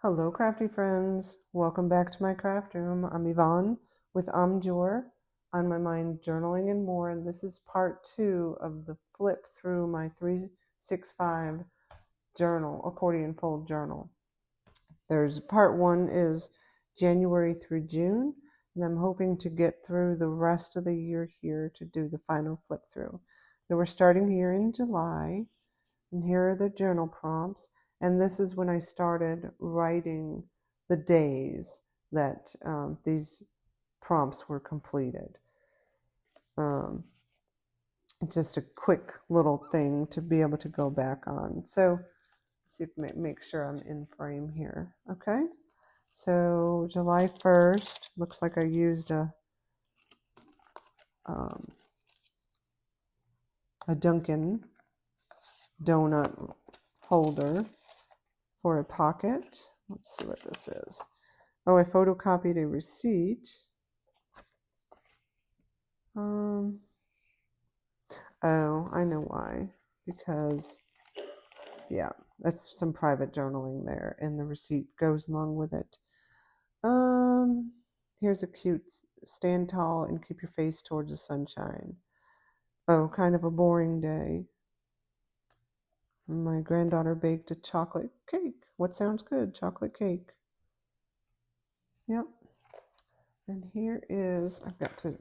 Hello, crafty friends. Welcome back to my craft room. I'm Yvonne with Amjor on my mind journaling and more. And this is part 2 of the flip through my 365 journal, accordion fold journal. There's part 1 is January through June, and I'm hoping to get through the rest of the year here to do the final flip through. So we're starting here in July. And here are the journal prompts. And this is when I started writing the days that these prompts were completed. Um, it's just a quick little thing to be able to go back on. So see if make sure I'm in frame here. Okay. So July 1st, looks like I used a Dunkin' donut holder for a pocket. Let's see what this is. Oh, I photocopied a receipt. Oh, I know why. Because, yeah, that's some private journaling there, and the receipt goes along with it. Here's a cute stand tall and keep your face towards the sunshine. Oh, kind of a boring day. My granddaughter baked a chocolate cake. What sounds good? Chocolate cake. Yep. And here is, I've got to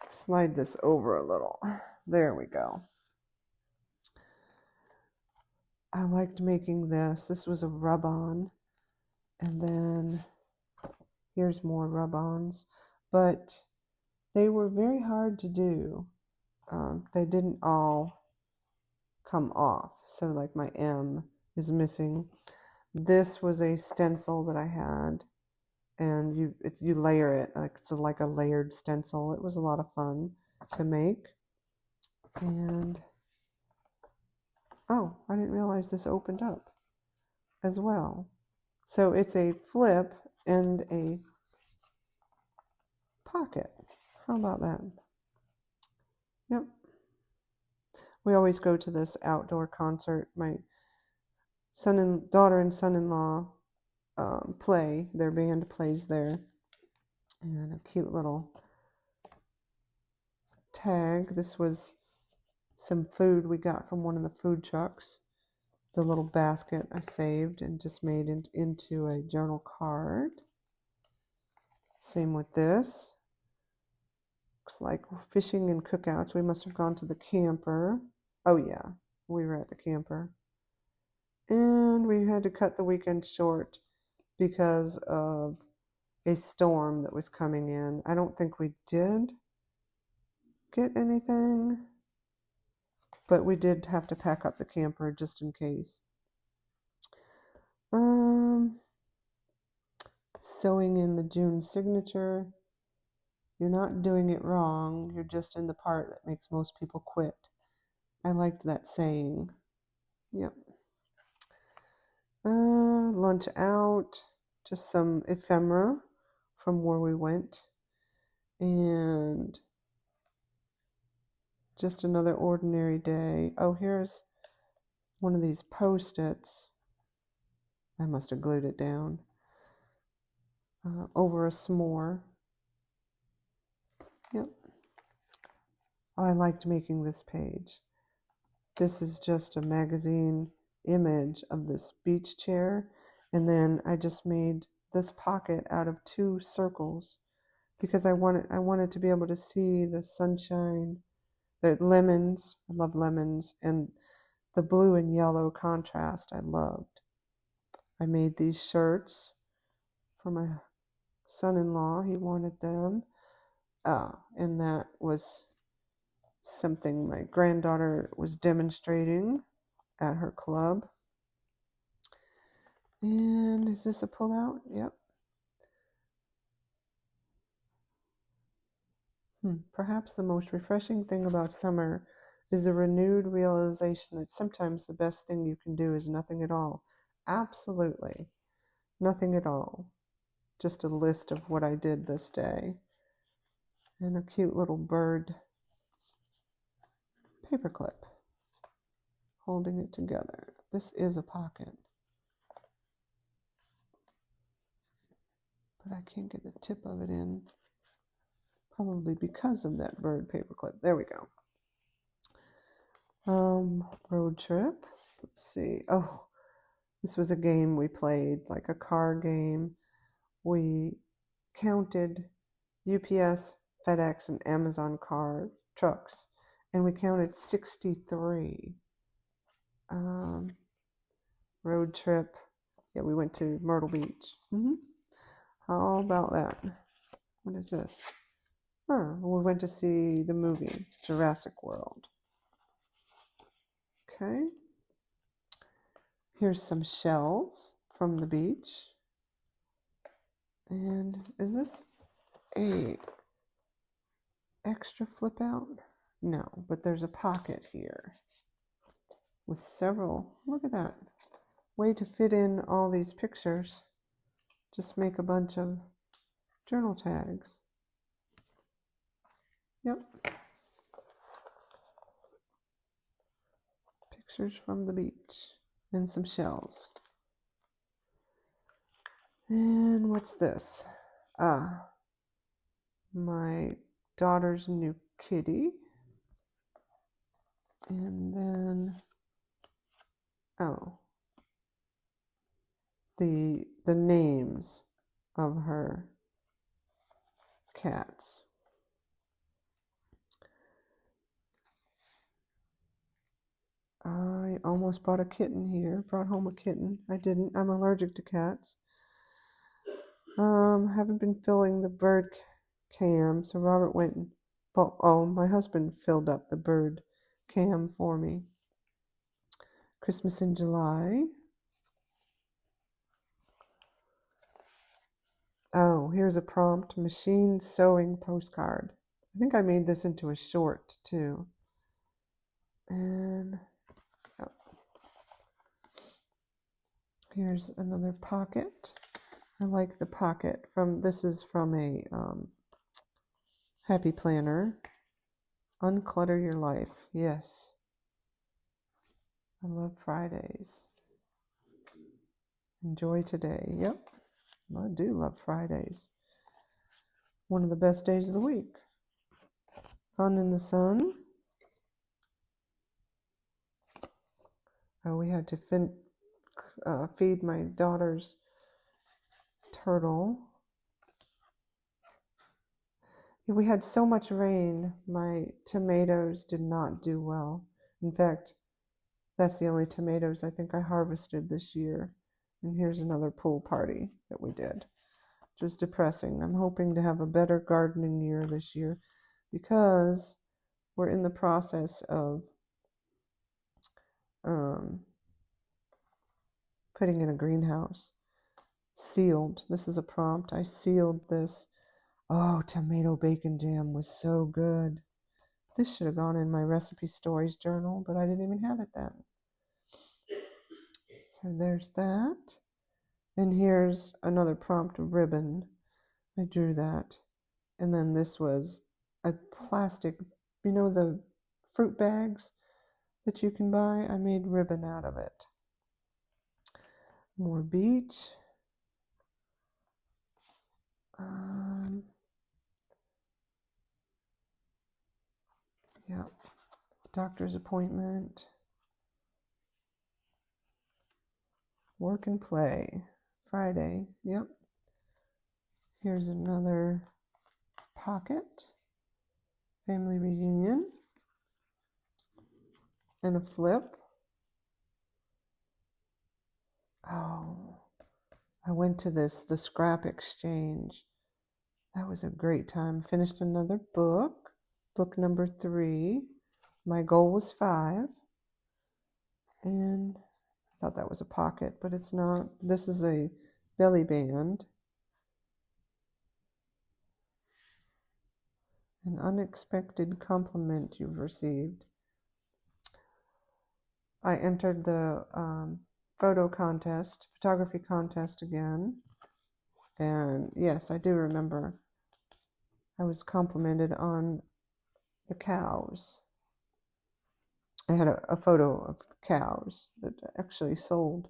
slide this over a little. There we go. I liked making this. This was a rub-on. And then here's more rub-ons. But they were very hard to do. They didn't all come off. So like my M is missing. This was a stencil that I had. And you layer it. It's like a layered stencil. It was a lot of fun to make. And oh, I didn't realize this opened up as well. So it's a flip and a pocket. How about that? Yep. We always go to this outdoor concert. My daughter and son-in-law play. Their band plays there. And a cute little tag. This was some food we got from one of the food trucks. The little basket I saved and just made it into a journal card. Same with this. Looks like fishing and cookouts. We must have gone to the camper. Oh yeah, we were at the camper. And we had to cut the weekend short because of a storm that was coming in. I don't think we did get anything, but we did have to pack up the camper just in case. Sewing in the June signature. You're not doing it wrong. You're just in the part that makes most people quit. I liked that saying. Yep. Lunch out. Just some ephemera from where we went. And just another ordinary day. Oh, here's one of these Post-its. I must have glued it down. Over a s'more. Yep. Oh, I liked making this page. This is just a magazine image of this beach chair. And then I just made this pocket out of 2 circles because I wanted to be able to see the sunshine, the lemons. I love lemons, and the blue and yellow contrast I loved. I made these shirts for my son-in-law. He wanted them. And that was something my granddaughter was demonstrating at her club. And is this a pull-out? Yep. Perhaps the most refreshing thing about summer is the renewed realization that sometimes the best thing you can do is nothing at all. Absolutely. Nothing at all. Just a list of what I did this day. And a cute little bird paperclip holding it together. This is a pocket. I can't get the tip of it in. Probably because of that bird paperclip. There we go. Road trip. Let's see. Oh, this was a game we played, like a car game. We counted UPS, FedEx, and Amazon car trucks, and we counted 63. Road trip. Yeah, we went to Myrtle Beach. How about that? What is this? We went to see the movie Jurassic World. Okay. Here's some shells from the beach. And is this a extra flip out? No, but there's a pocket here with several. Look at that. Way to fit in all these pictures. Just make a bunch of journal tags. Yep. Pictures from the beach and some shells. And what's this? My daughter's new kitty. And then, the names of her cats. I almost brought a kitten here, brought home a kitten. I didn't. I'm allergic to cats. Haven't been filling the bird cam, so Robert went and bought, my husband filled up the bird cam for me. Christmas in July. Oh, here's a prompt, machine sewing postcard. I think I made this into a short too. And here's another pocket. I like the pocket this is from a Happy Planner. Unclutter your life. Yes. I love Fridays. Enjoy today. Yep. I do love Fridays. One of the best days of the week. Fun in the sun. We had to feed my daughter's turtle. We had so much rain, my tomatoes did not do well. In fact, that's the only tomatoes I think I harvested this year. And here's another pool party that we did, which was depressing. I'm hoping to have a better gardening year this year because we're in the process of putting in a greenhouse. Sealed. This is a prompt. I sealed this. Oh, tomato bacon jam was so good. This should have gone in my recipe stories journal, but I didn't even have it then. So there's that. And here's another prompt ribbon. I drew that. And then this was a plastic, the fruit bags that you can buy? I made ribbon out of it. More beach. Yeah. Doctor's appointment. Work and play. Friday. Yep. Here's another pocket. Family reunion. And a flip. Oh, I went to the scrap exchange. That was a great time. Finished another book. Book number 3. My goal was 5. And I thought that was a pocket, but it's not. This is a belly band. An unexpected compliment you've received. I entered the photography contest again. And yes, I do remember I was complimented on the cows. I had a photo of cows that actually sold.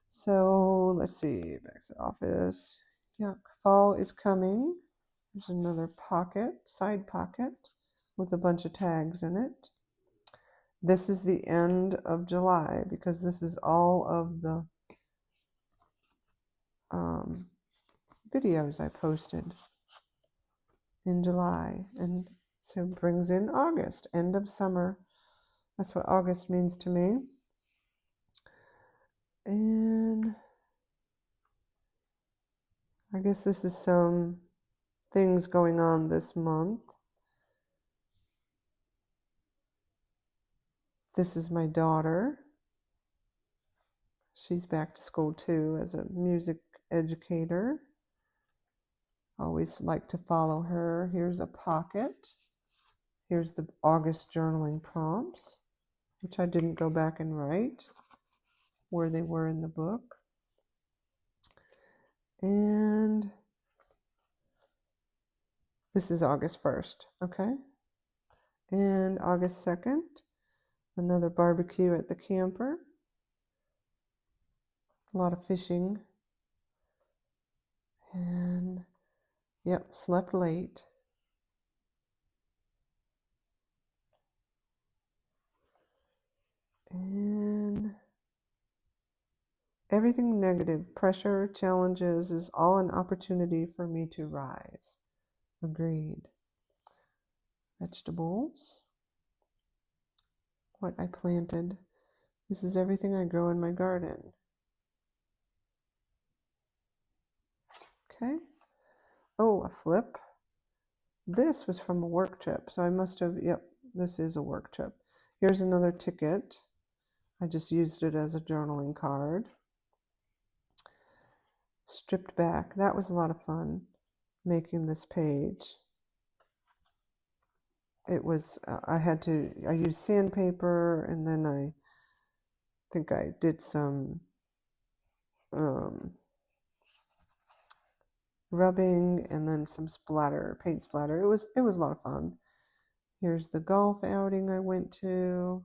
So let's see, back to the office. Yuck. Fall is coming. There's another pocket, side pocket, with a bunch of tags in it. This is the end of July because this is all of the videos I posted in July. And so it brings in August, end of summer. That's what August means to me. And I guess this is some things going on this month. This is my daughter. She's back to school too as a music educator. Always like to follow her. Here's a pocket. Here's the August journaling prompts, which I didn't go back and write where they were in the book. And this is August 1st, okay? And August 2nd, another barbecue at the camper. A lot of fishing. And, yep, slept late. And everything negative, pressure, challenges, is all an opportunity for me to rise. Agreed. Vegetables. What I planted. This is everything I grow in my garden. Okay. Oh, a flip. This was from a work trip, so I must have, yep, this is a work trip. Here's another ticket. I just used it as a journaling card. Stripped back. That was a lot of fun, making this page. It was, I used sandpaper, and then I think I did some rubbing and then some splatter, paint splatter. It was a lot of fun. Here's the golf outing I went to.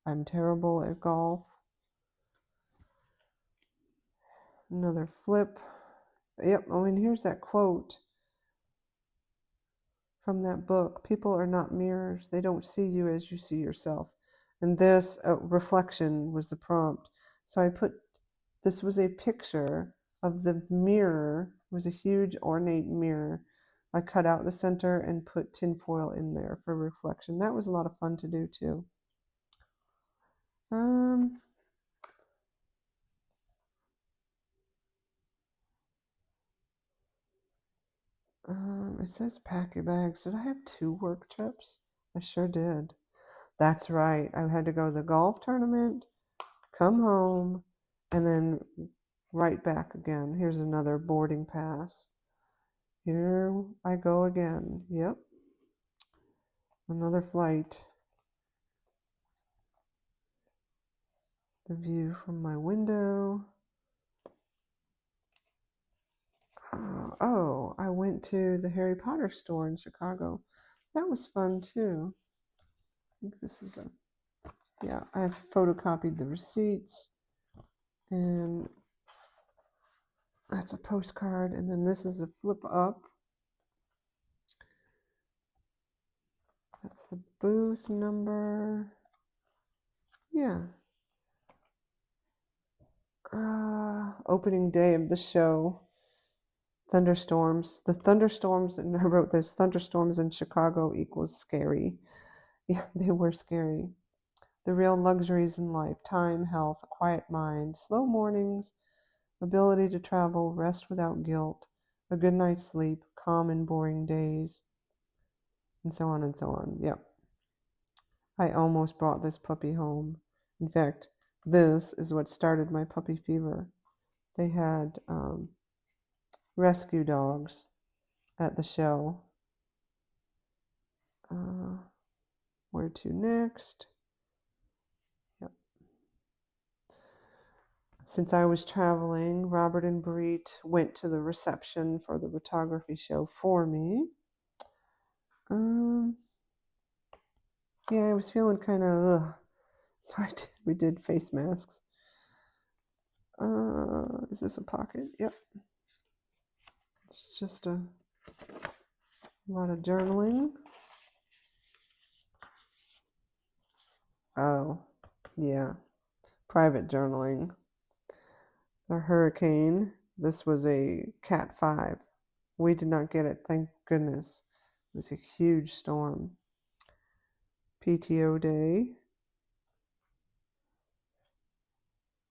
I'm terrible at golf. Another flip. Yep, oh, and here's that quote from that book. People are not mirrors. They don't see you as you see yourself. And this reflection was the prompt. So I put, this was a picture of the mirror. It was a huge ornate mirror. I cut out the center and put tinfoil in there for reflection. That was a lot of fun to do too. It says pack your bags. Did I have 2 work trips? I sure did. That's right. I had to go to the golf tournament, come home, and then right back again. Here's another boarding pass. Here I go again. Yep. Another flight. The view from my window. Oh, I went to the Harry Potter store in Chicago. That was fun too. I think this is a, yeah, I've photocopied the receipts, and that's a postcard, and then this is a flip up. That's the booth number. Yeah. Opening day of the show. Thunderstorms. The thunderstorms, and I wrote this, thunderstorms in Chicago equals scary. Yeah, they were scary. The real luxuries in life: time, health, a quiet mind, slow mornings, ability to travel, rest without guilt, a good night's sleep, calm in boring days, and so on and so on. Yep. I almost brought this puppy home. In fact, this is what started my puppy fever. They had rescue dogs at the show. Where to next? Yep. Since I was traveling, Robert and Breet went to the reception for the photography show for me. Yeah, I was feeling kind of, so we did face masks. Is this a pocket? Yep. It's just a lot of journaling. Oh, yeah. Private journaling. The hurricane. This was a Cat 5. We did not get it, thank goodness. It was a huge storm. PTO day.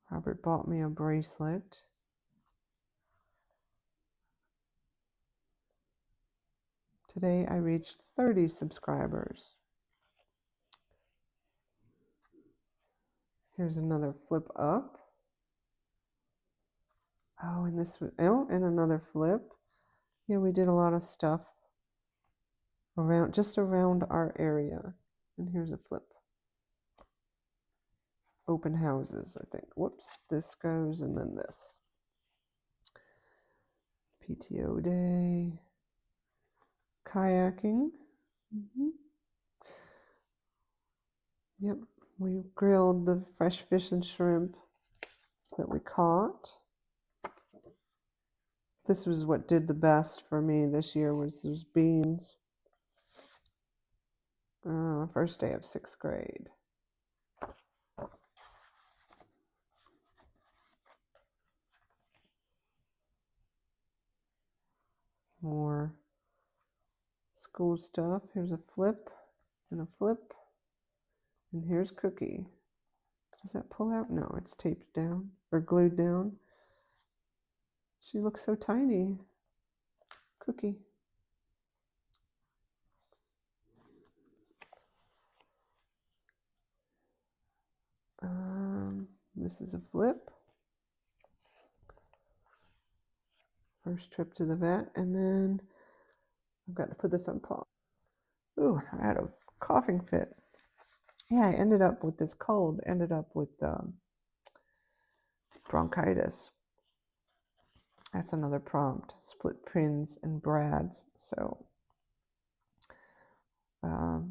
Robert bought me a bracelet. Today I reached 30 subscribers. Here's another flip up. Oh, and this, oh, and another flip. Yeah, we did a lot of stuff around, just around our area. And here's a flip. Open houses, I think. Whoops, this goes and then this. PTO day. Kayaking. Yep, we grilled the fresh fish and shrimp that we caught. This was what did the best for me this year, was those beans. First day of 6th grade. More school stuff. Here's a flip and a flip. And here's Cookie. Does that pull out? No, it's taped down or glued down. She looks so tiny. Cookie. This is a flip. First trip to the vet, and then I've got to put this on pause. Ooh, I had a coughing fit. Yeah, I ended up with this cold, ended up with bronchitis. That's another prompt, split pins and brads. So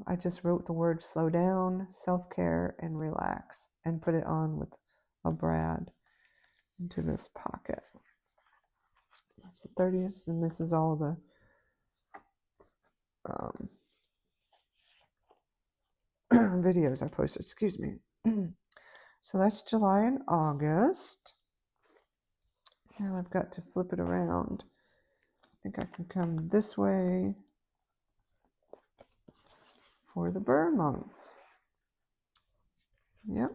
I just wrote the word slow down, self-care, and relax, and put it on with a brad into this pocket. That's the 30th, and this is all the videos I posted, excuse me. So that's July and August. Now I've got to flip it around. I think I can come this way for the burn months. Yep.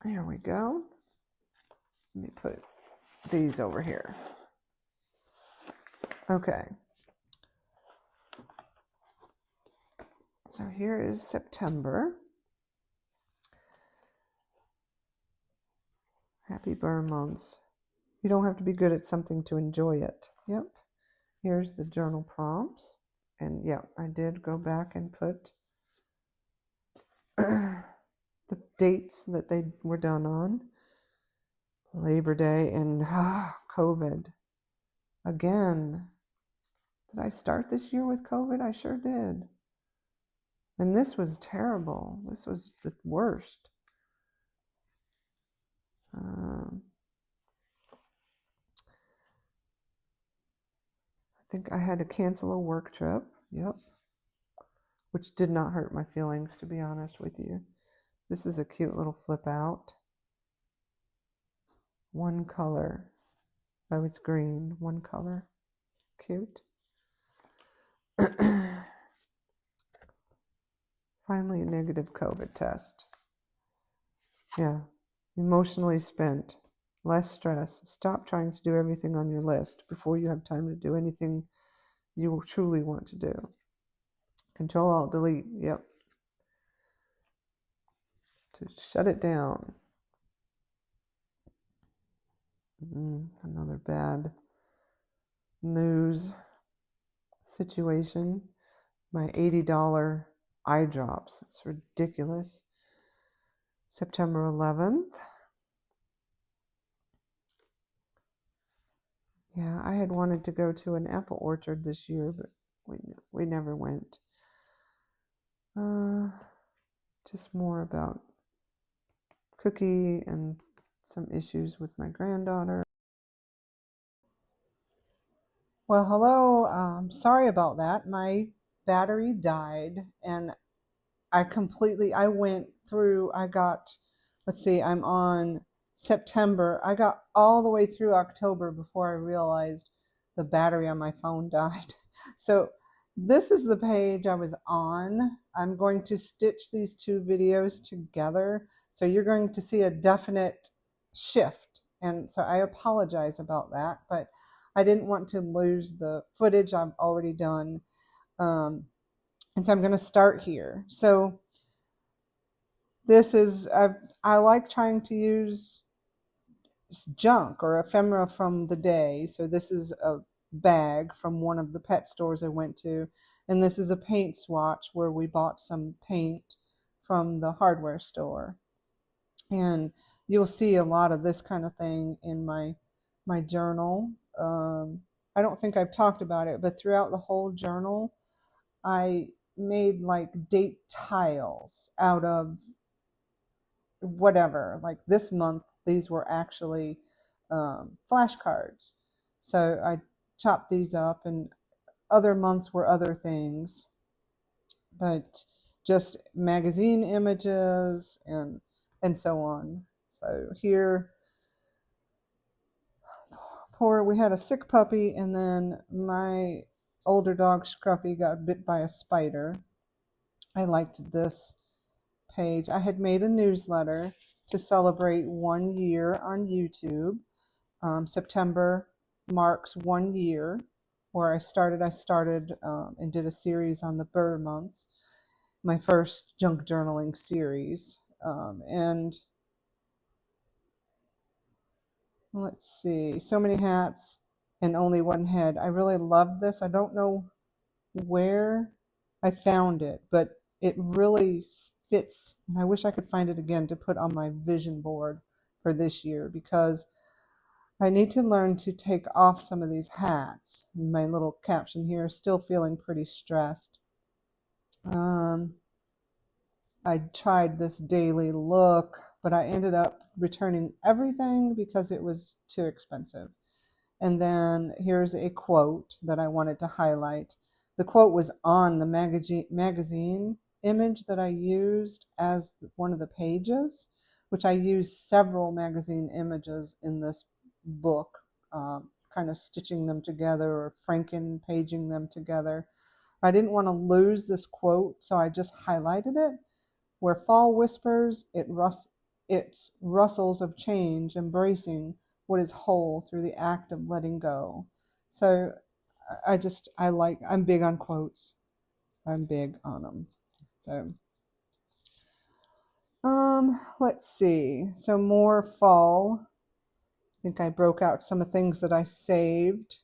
There we go. Let me put these over here. Okay. So here is September. Happy burn months. You don't have to be good at something to enjoy it. Yep. Here's the journal prompts. And yeah, I did go back and put the dates that they were done on. Labor Day and COVID. Again. Did I start this year with COVID? I sure did. And this was terrible. This was the worst. I think I had to cancel a work trip. Yep. Which did not hurt my feelings, to be honest with you. This is a cute little flip out. One color. Oh, it's green. One color. Cute. Finally, a negative COVID test. Yeah. Emotionally spent. Less stress. Stop trying to do everything on your list before you have time to do anything you truly want to do. Control Alt Delete. Yep. To shut it down. Another bad news situation. My $80 eye drops. It's ridiculous. September 11th. Yeah, I had wanted to go to an apple orchard this year, but we never went. Just more about Cookie and some issues with my granddaughter. Well, hello. Sorry about that. My battery died, and I went through, let's see, I'm on September. I got all the way through October before I realized the battery on my phone died. So this is the page I was on. I'm going to stitch these two videos together. So you're going to see a definite shift. And so I apologize about that, but I didn't want to lose the footage I've already done. And so I'm going to start here. So this is, I like trying to use junk or ephemera from the day. So this is a bag from one of the pet stores I went to. And this is a paint swatch where we bought some paint from the hardware store. And you'll see a lot of this kind of thing in my journal. I don't think I've talked about it, but throughout the whole journal, I made like date tiles out of whatever. Like this month, these were actually flashcards. So I chopped these up, and other months were other things, but just magazine images and so on. So here, we had a sick puppy, and then my older dog Scruffy got bit by a spider. I liked this page. I had made a newsletter to celebrate 1 year on YouTube. September marks 1 year where I started and did a series on the Burr months, my first junk journaling series. And let's see, so many hats and only one head. I really love this. I don't know where I found it, but it really fits. And I wish I could find it again to put on my vision board for this year, because I need to learn to take off some of these hats. My little caption here, still feeling pretty stressed. I tried this daily look, but I ended up returning everything because it was too expensive. And then here's a quote that I wanted to highlight. The quote was on the magazine image that I used as one of the pages, which I used several magazine images in this book, kind of stitching them together or Franken-paging them together. I didn't want to lose this quote, so I just highlighted it. Where fall whispers, it's rustles of change, embracing what is whole through the act of letting go. So I'm big on quotes. I'm big on them. So, let's see. So more fall. I think I broke out some of the things that I saved.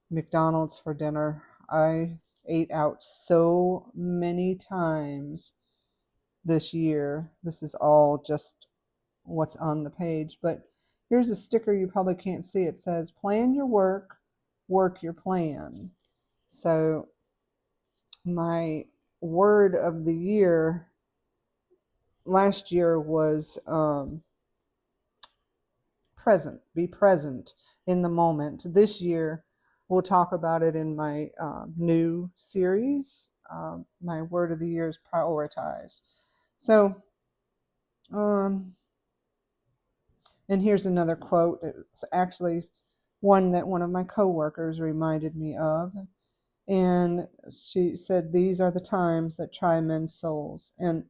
McDonald's for dinner. I ate out so many times this year. This is all just what's on the page, but here's a sticker you probably can't see. It says, plan your work, work your plan. So my word of the year last year was present, be present in the moment. This year, we'll talk about it in my new series. My word of the year is prioritize. So, and here's another quote. It's actually one that one of my coworkers reminded me of. And she said, these are the times that try men's souls. And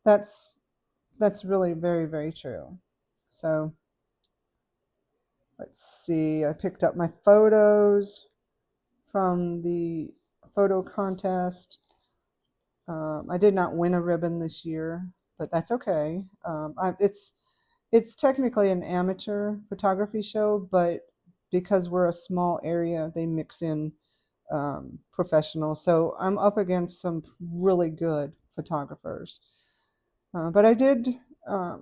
that's really very, very true. So let's see. I picked up my photos from the photo contest. I did not win a ribbon this year, but that's okay. It's technically an amateur photography show, but because we're a small area, they mix in professional. So I'm up against some really good photographers. But I did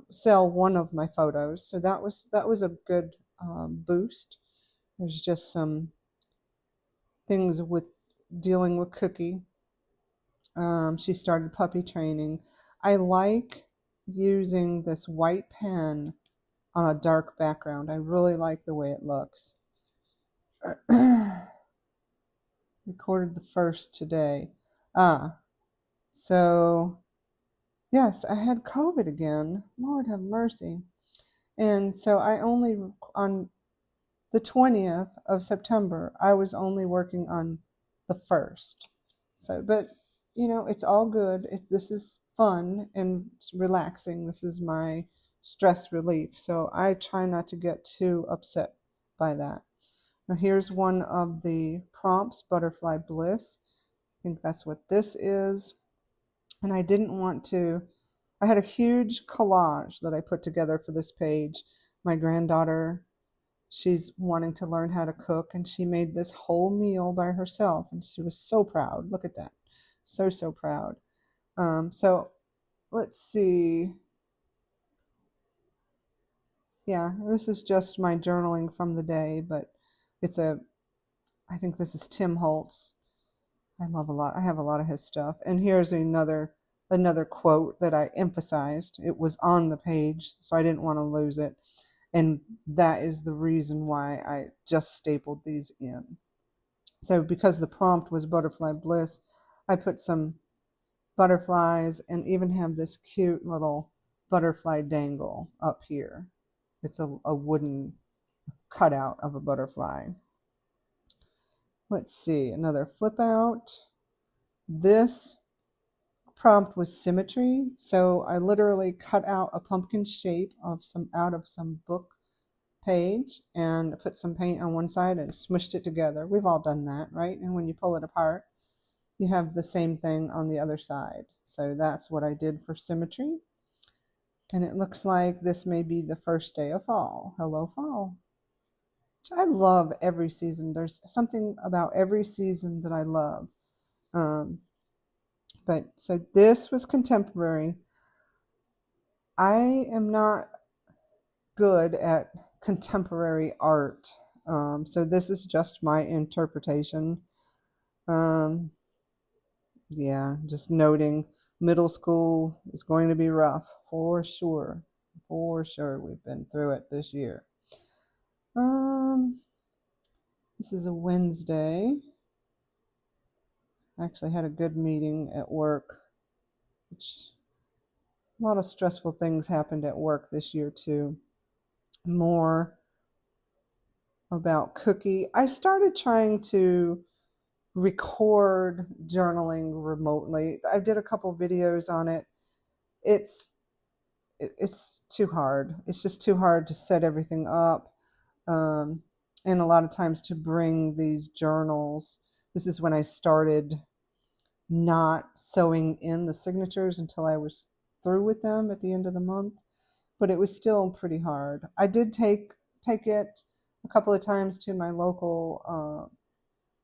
sell one of my photos, so that was a good boost. There's just some things with dealing with Cookie. She started puppy training. I like using this white pen on a dark background. I really like the way it looks. Recorded the first today. So yes, I had COVID again. Lord have mercy. And so I only, on the 20th of September, I was only working on the first. So, but it's all good. This is fun and relaxing. This is my stress relief. So I try not to get too upset by that. Now here's one of the prompts, Butterfly Bliss. I think that's what this is. And I didn't want to, I had a huge collage that I put together for this page. My granddaughter, she's wanting to learn how to cook, and she made this whole meal by herself, and she was so proud. Look at that. So proud. So let's see. Yeah, this is just my journaling from the day, but I think this is Tim Holtz. I have a lot of his stuff. And here's another quote that I emphasized. It was on the page, so I didn't want to lose it. And that is the reason why I just stapled these in. So because the prompt was Butterfly Bliss, I put some butterflies and even have this cute little butterfly dangle up here. It's a wooden cutout of a butterfly. Let's see, another flip out. This prompt was symmetry, so I literally cut out a pumpkin shape out of some book page and put some paint on one side and smushed it together. We've all done that, right? And when you pull it apart, you have the same thing on the other side. So that's what I did for symmetry. And it looks like this may be the first day of fall. Hello, fall. I love every season. There's something about every season that I love. But so this was contemporary. I am not good at contemporary art. So this is just my interpretation. Yeah, just noting middle school is going to be rough for sure. For sure. We've been through it this year. This is a Wednesday. I actually had a good meeting at work, which a lot of stressful things happened at work this year too. More about Cookie. I started trying to record journaling remotely. I did a couple videos on it. It's too hard. It's just too hard to set everything up. And a lot of times to bring these journals. This is when I started not sewing in the signatures until I was through with them at the end of the month. But it was still pretty hard. I did take it a couple of times to my local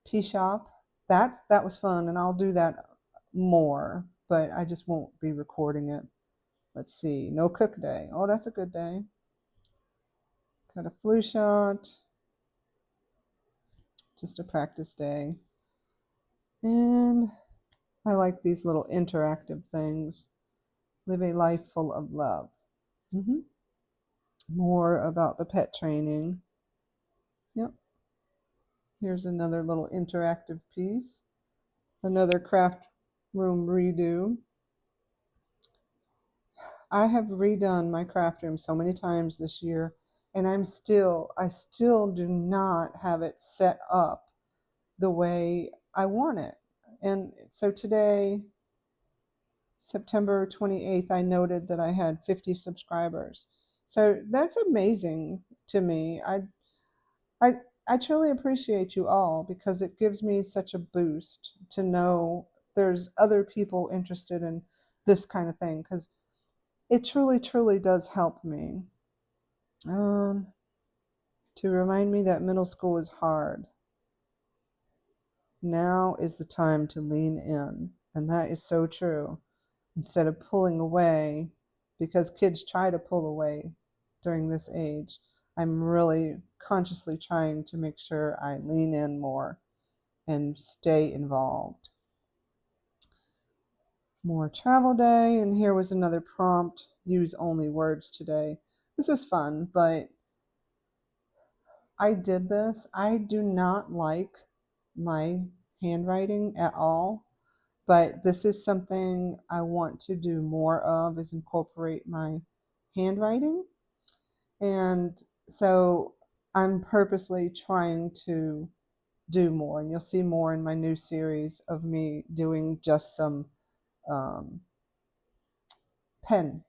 tea shop. That was fun, and I'll do that more, but I just won't be recording it. Let's see, no cook day. Oh, that's a good day. Got a flu shot. Just a practice day. And I like these little interactive things. Live a life full of love. More about the pet training. Yep. Here's another little interactive piece. Another craft room redo. I have redone my craft room so many times this year, and I still do not have it set up the way I want it. And so today, September 28th, I noted that I had 50 subscribers. So that's amazing to me. I I truly appreciate you all because it gives me such a boost to know there's other people interested in this kind of thing, because it truly does help me. To remind me that middle school is hard. Now is the time to lean in, and that is so true. Instead of pulling away, because kids try to pull away during this age, I'm really consciously trying to make sure I lean in more and stay involved. More travel day, and here was another prompt, use only words today. this was fun, but I did this. I do not like my handwriting at all, but this is something I want to do more of, is incorporate my handwriting. And so I'm purposely trying to do more, and you'll see more in my new series of me doing just some um, pen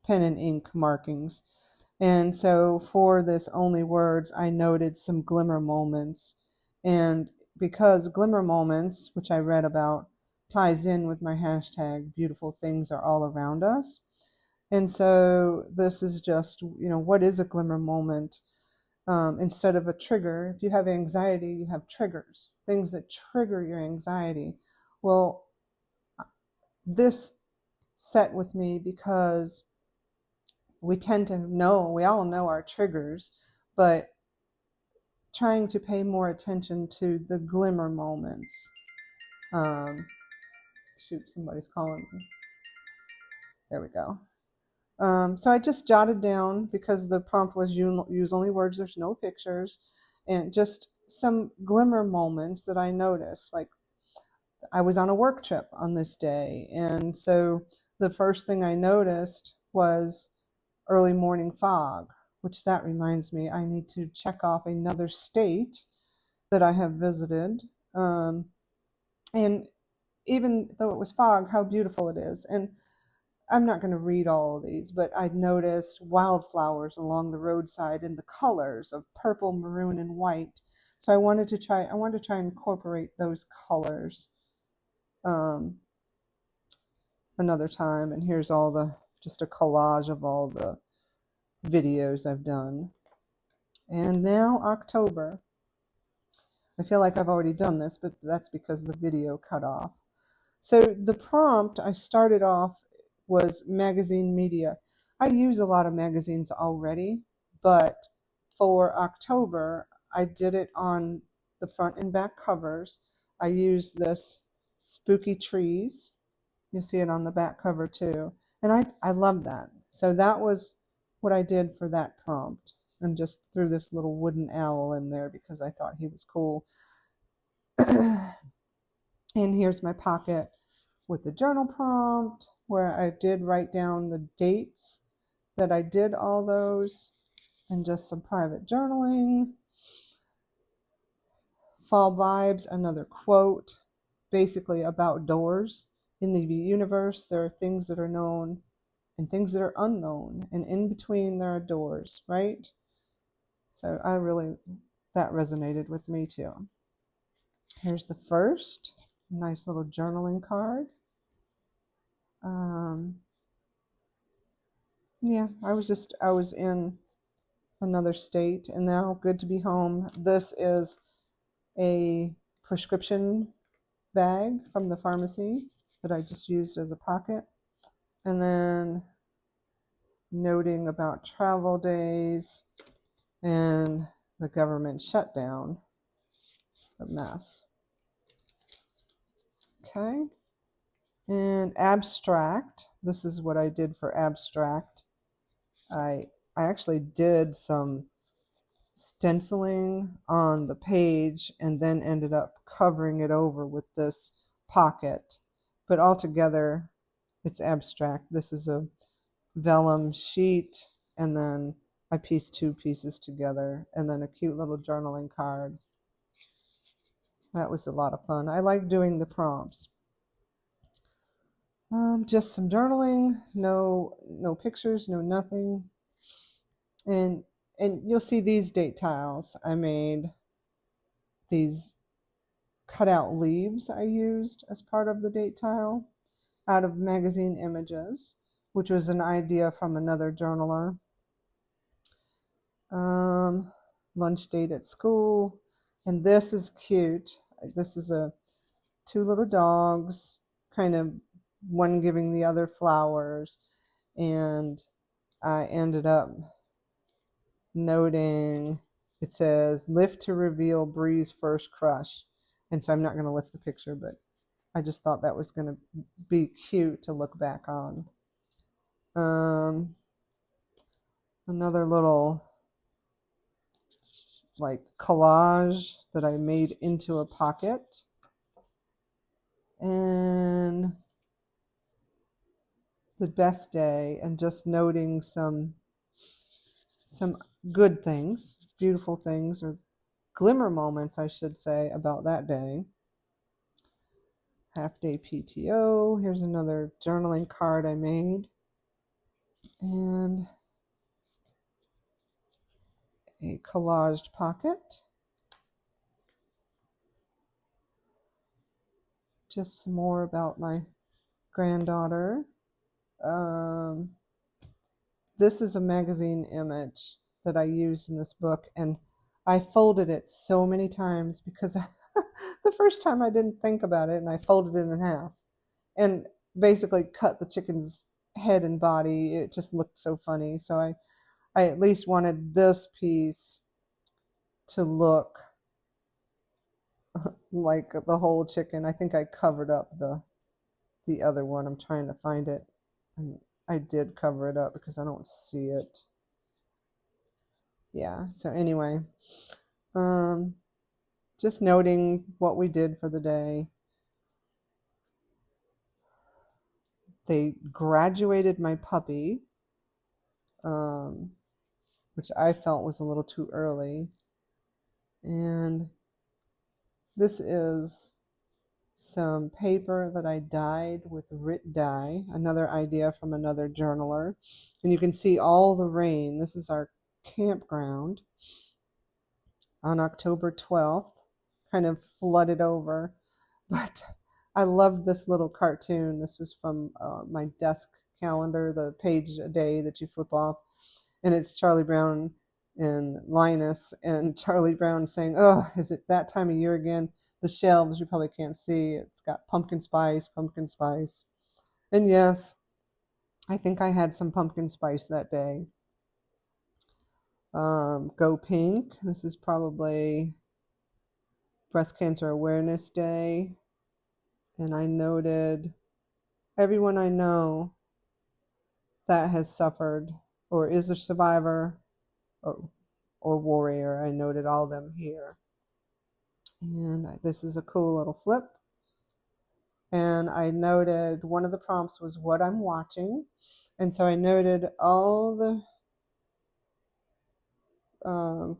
and ink markings. And so for this only words, I noted some glimmer moments. And because glimmer moments, which I read about, ties in with my hashtag, beautiful things are all around us. And so this is just, what is a glimmer moment? Instead of a trigger, if you have anxiety, you have triggers, things that trigger your anxiety. Well, this set with me because we tend to know, we all know our triggers, but trying to pay more attention to the glimmer moments. Shoot, somebody's calling me. There we go. So I just jotted down, because the prompt was use only words, there's no pictures, and just some glimmer moments that I noticed. Like, I was on a work trip on this day, and so the first thing I noticed was early morning fog, which that reminds me I need to check off another state that I have visited. And even though it was fog, how beautiful it is. And I'm not going to read all of these, but I noticed wildflowers along the roadside in the colors of purple, maroon, and white. So I wanted to try and incorporate those colors another time. And here's just a collage of all the videos I've done. And now October. I feel like I've already done this, but that's because the video cut off. So the prompt I started off was magazine media. I use a lot of magazines already, but for October, I did it on the front and back covers. I used this spooky trees. You'll see it on the back cover too. And I love that. So that was what I did for that prompt, and just threw this little wooden owl in there because I thought he was cool. And here's my pocket with the journal prompt, where I did write down the dates that I did all those, and just some private journaling. Fall vibes, another quote, basically about doors. In the universe, there are things that are known and things that are unknown, and in between there are doors, right? So that resonated with me too. Here's the first nice little journaling card. Yeah, I was in another state, and now good to be home. This is a prescription bag from the pharmacy that I just used as a pocket. And then noting about travel days and the government shutdown. A mess. Okay. And abstract. This is what I did for abstract. I actually did some stenciling on the page and then ended up covering it over with this pocket. But altogether, it's abstract. This is a vellum sheet, and then I pieced two pieces together, and then a cute little journaling card. That was a lot of fun. I like doing the prompts. Just some journaling, no pictures, no nothing. And you'll see these date tiles. I made these cutout leaves I used as part of the date tile out of magazine images, which was an idea from another journaler. Lunch date at school. And this is cute. This is two little dogs, kind of one giving the other flowers. And I ended up noting, it says, lift to reveal Bree's first crush. And so I'm not going to lift the picture, but I just thought that was going to be cute to look back on. another little like collage that I made into a pocket. And the best day, and just noting some good things, beautiful things, or glimmer moments, I should say, about that day. Half day PTO. Here's another journaling card I made. And a collaged pocket. Just some more about my granddaughter. This is a magazine image that I used in this book, and I folded it so many times because the first time I didn't think about it, and I folded it in half and basically cut the chicken's head and body. It just looked so funny. So I at least wanted this piece to look like the whole chicken. I think I covered up the other one. I'm trying to find it, and I did cover it up because I don't see it. Yeah, so anyway, just noting what we did for the day. They graduated my puppy, which I felt was a little too early. And this is some paper that I dyed with Rit dye, another idea from another journaler. And you can see all the rain. This is our campground on October 12th, kind of flooded over. But I loved this little cartoon. This was from my desk calendar, the page a day that you flip off. And it's Charlie Brown and Linus, and Charlie Brown saying, "Oh, is it that time of year again? The shelves, you probably can't see. It's got pumpkin spice, pumpkin spice." And yes, I think I had some pumpkin spice that day. Go Pink. This is probably Breast Cancer Awareness Day. And I noted everyone I know that has suffered or is a survivor or warrior. I noted all of them here. And this is a cool little flip. And I noted one of the prompts was what I'm watching. And so I noted all the,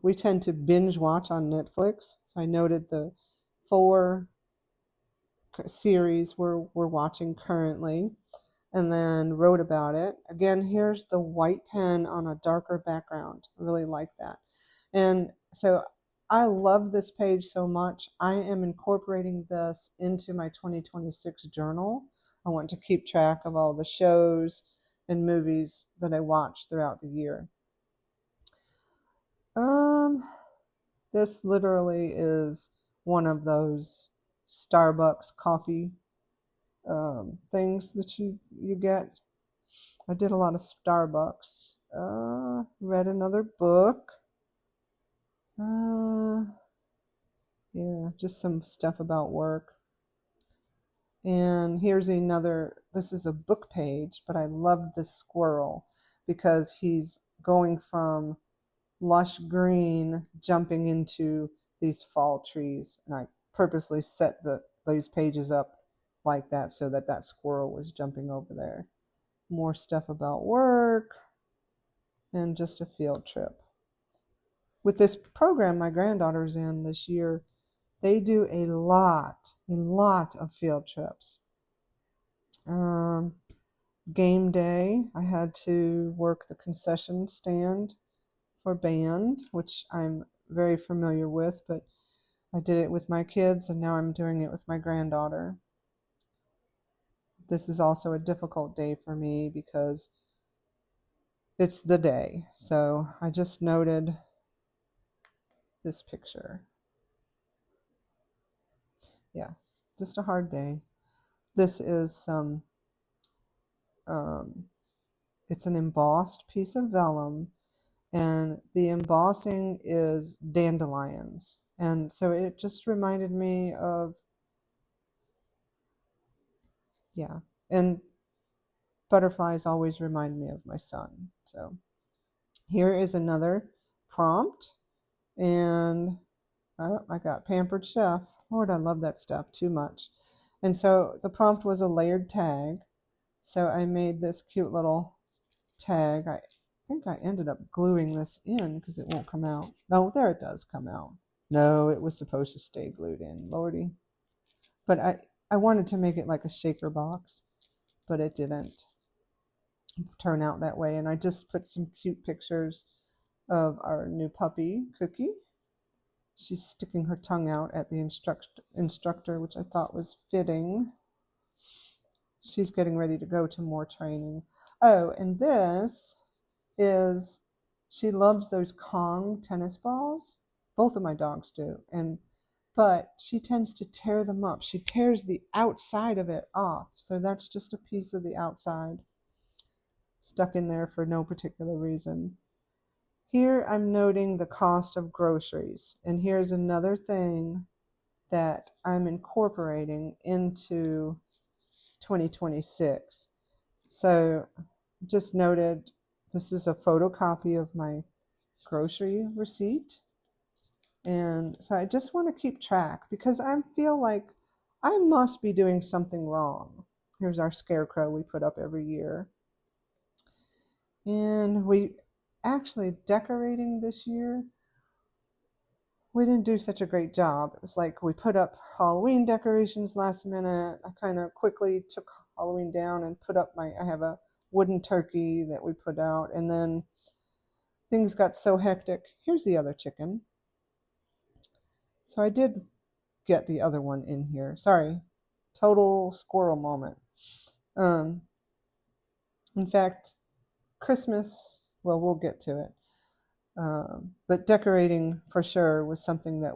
we tend to binge watch on Netflix. So I noted the 4 series we're watching currently, and then wrote about it. Again, here's the white pen on a darker background. I really like that. And so I love this page so much. I am incorporating this into my 2026 journal. I want to keep track of all the shows and movies that I watch throughout the year. This literally is one of those Starbucks coffee things that you get. I did a lot of Starbucks. Read another book. Yeah, just some stuff about work. And here's another, this is a book page, but I love this squirrel because he's going from lush green jumping into these fall trees. And I purposely set these pages up like that so that that squirrel was jumping over there. More stuff about work and just a field trip. With this program my granddaughter's in this year, they do a lot of field trips. Game day, I had to work the concession stand for band, which I'm very familiar with, but I did it with my kids and now I'm doing it with my granddaughter. This is also a difficult day for me because it's the day. So I just noted this picture. Yeah, just a hard day. This is some, it's an embossed piece of vellum, and the embossing is dandelions. And so it just reminded me of, yeah, and butterflies always remind me of my son. So Here is another prompt, and I got Pampered Chef. Lord, I love that stuff too much. And so the prompt was a layered tag. So I made this cute little tag. I think I ended up gluing this in because it won't come out. No, there it does come out. No, it was supposed to stay glued in, Lordy. But I wanted to make it like a shaker box, but it didn't turn out that way. And I just put some cute pictures of our new puppy, Cookie. She's sticking her tongue out at the instructor, which I thought was fitting. She's getting ready to go to more training. Oh, and this is, she loves those Kong tennis balls. Both of my dogs do. But she tends to tear them up. She tears the outside of it off. So that's just a piece of the outside stuck in there for no particular reason. Here I'm noting the cost of groceries. And here's another thing that I'm incorporating into 2026. So just noted, this is a photocopy of my grocery receipt. And so I just want to keep track because I feel like I must be doing something wrong. Here's our scarecrow we put up every year. And we actually decorating this year, we didn't do such a great job. It was like we put up Halloween decorations last minute. I kind of quickly took Halloween down and put up I have a wooden turkey that we put out, and then things got so hectic. Here's the other chicken. So I did get the other one in here. Sorry, total squirrel moment. In fact, Christmas, well, we'll get to it. But decorating for sure was something I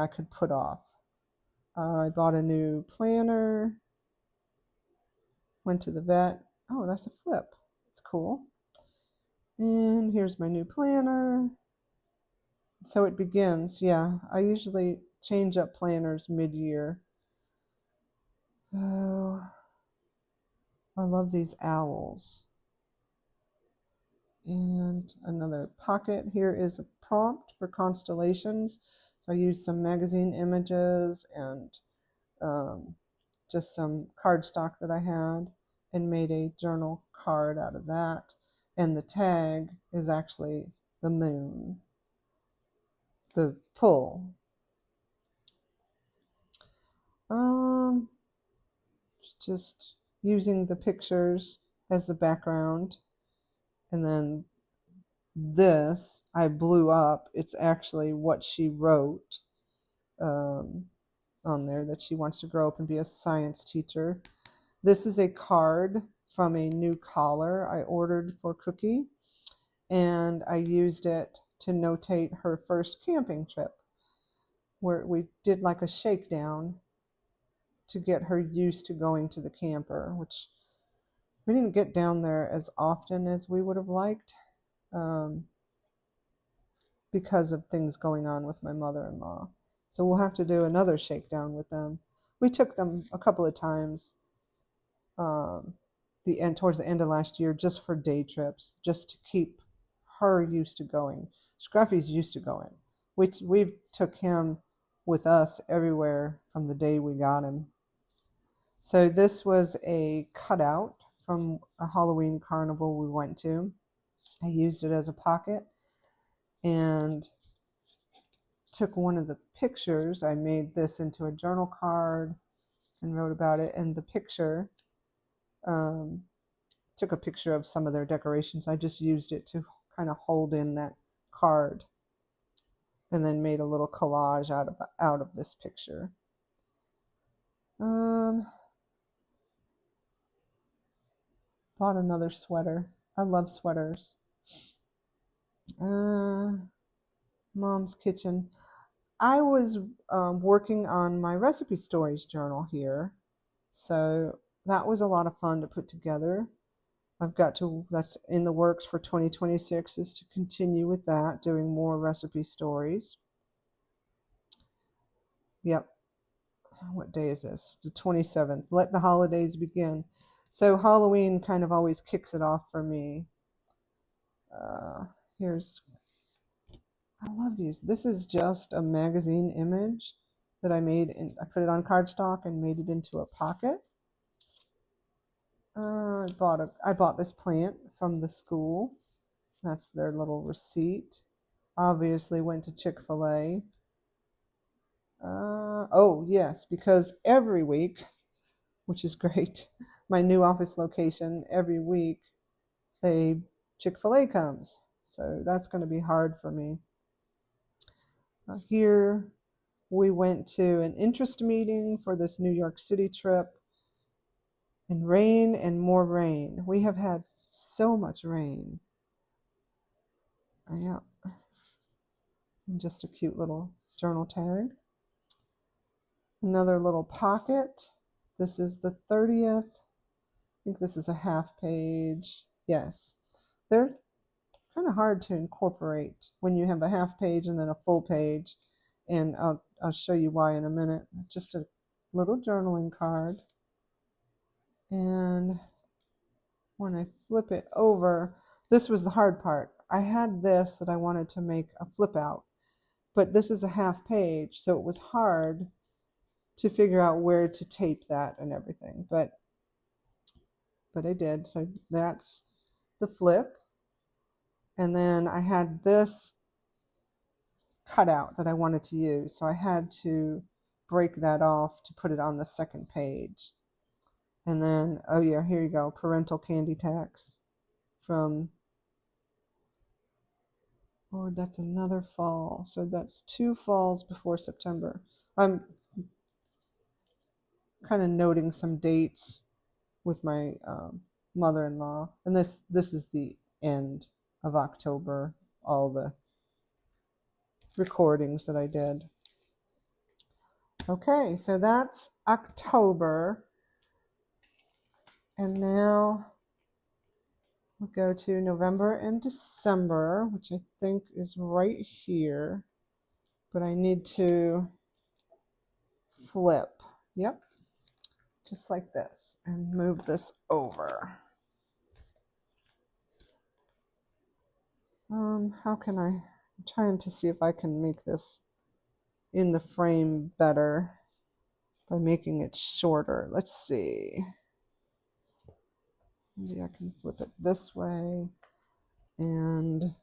could put off. I bought a new planner, went to the vet. Oh, that's a flip. That's cool. And here's my new planner. So it begins. Yeah, I usually change up planners mid-year. Oh, I love these owls. And another pocket. Here is a prompt for constellations. So I used some magazine images and just some cardstock that I had and made a journal card out of that. And the tag is actually the moon, the pull. Just using the pictures as the background. And then this I blew up. It's actually what she wrote on there, that she wants to grow up and be a science teacher. This is a card from a new collar I ordered for Cookie, and I used it to notate her first camping trip, where we did like a shakedown to get her used to going to the camper, which we didn't get down there as often as we would have liked because of things going on with my mother-in-law. So we'll have to do another shakedown with them. We took them a couple of times towards the end of last year, just for day trips, just to keep her used to going. Scruffy's used to going. We've took him with us everywhere from the day we got him. So this was a cutout from a Halloween carnival we went to. I used it as a pocket and took one of the pictures. I made this into a journal card and wrote about it. And the picture, took a picture of some of their decorations. I just used it to kind of hold in that card, and then made a little collage out of this picture. Bought another sweater. I love sweaters. Mom's kitchen. I was working on my recipe stories journal here, so that was a lot of fun to put together. That's in the works for 2026, is to continue with that, doing more recipe stories. Yep. What day is this? The 27th. Let the holidays begin. So Halloween kind of always kicks it off for me. Here's, I love these. This is just a magazine image that I made, and I put it on cardstock and made it into a pocket. I bought this plant from the school. That's their little receipt. Obviously went to Chick-fil-A. Oh yes, because every week, which is great, my new office location, every week a Chick-fil-A comes. So that's going to be hard for me. Here we went to an interest meeting for this New York City trip, and rain and more rain. We have had so much rain. Yeah. And just a cute little journal tag. Another little pocket. This is the 30th. I think this is a half page. Yes. They're kind of hard to incorporate when you have a half page and then a full page. And I'll show you why in a minute. Just a little journaling card. And when I flip it over, this was the hard part. I had this that I wanted to make a flip out, but this is a half page, so it was hard to figure out where to tape that and everything, but I did. So that's the flip. And then I had this cutout that I wanted to use, so I had to break that off to put it on the second page. And then, oh yeah, here you go, parental candy tacks from, Lord, that's another fall. So that's 2 falls before September. I'm kind of noting some dates with my mother-in-law, and this is the end of October, all the recordings that I did. Okay, so that's October, and now we'll go to November and December, which I think is right here, but I need to flip. Yep, just like this, and move this over. How can I'm trying to see if I can make this in the frame better by making it shorter. Let's see. Maybe I can flip it this way and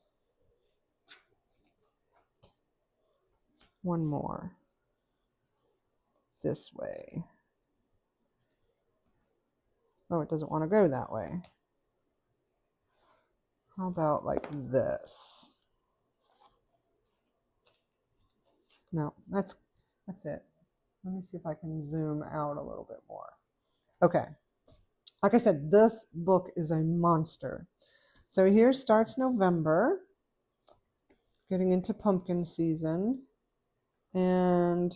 one more this way. Oh, it doesn't want to go that way. How about like this? No, that's it. Let me see if I can zoom out a little bit more. Okay. Like I said, this book is a monster. So here starts November, getting into pumpkin season. And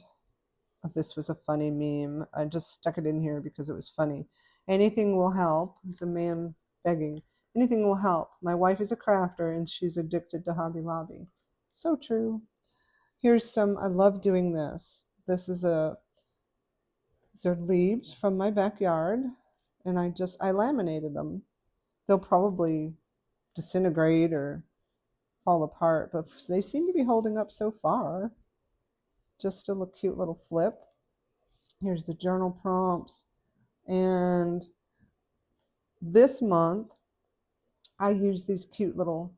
this was a funny meme. I just stuck it in here because it was funny. Anything will help. It's a man begging. Anything will help. My wife is a crafter and she's addicted to Hobby Lobby. So true. Here's some, I love doing this. These are leaves from my backyard, and I laminated them. They'll probably disintegrate or fall apart, but they seem to be holding up so far. Just a cute little flip. Here's the journal prompts. And this month, I use these cute little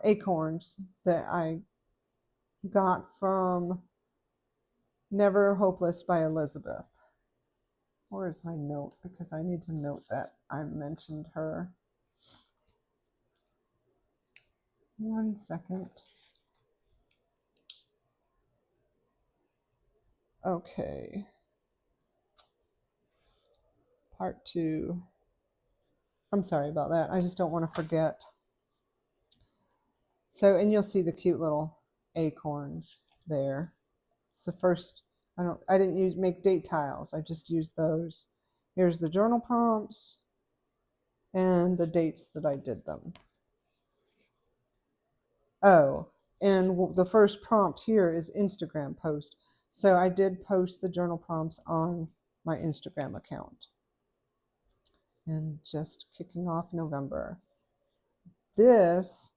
acorns that I got from Never Hopeless by Elizabeth. Where is my note? Because I need to note that I mentioned her. 1 second. Okay. Part 2. I'm sorry about that. I just don't want to forget. So, and you'll see the cute little acorns there. It's the first, I didn't make date tiles. I just used those. Here's the journal prompts and the dates that I did them. Oh, and the first prompt here is Instagram post. So I did post the journal prompts on my Instagram account. and just kicking off November. This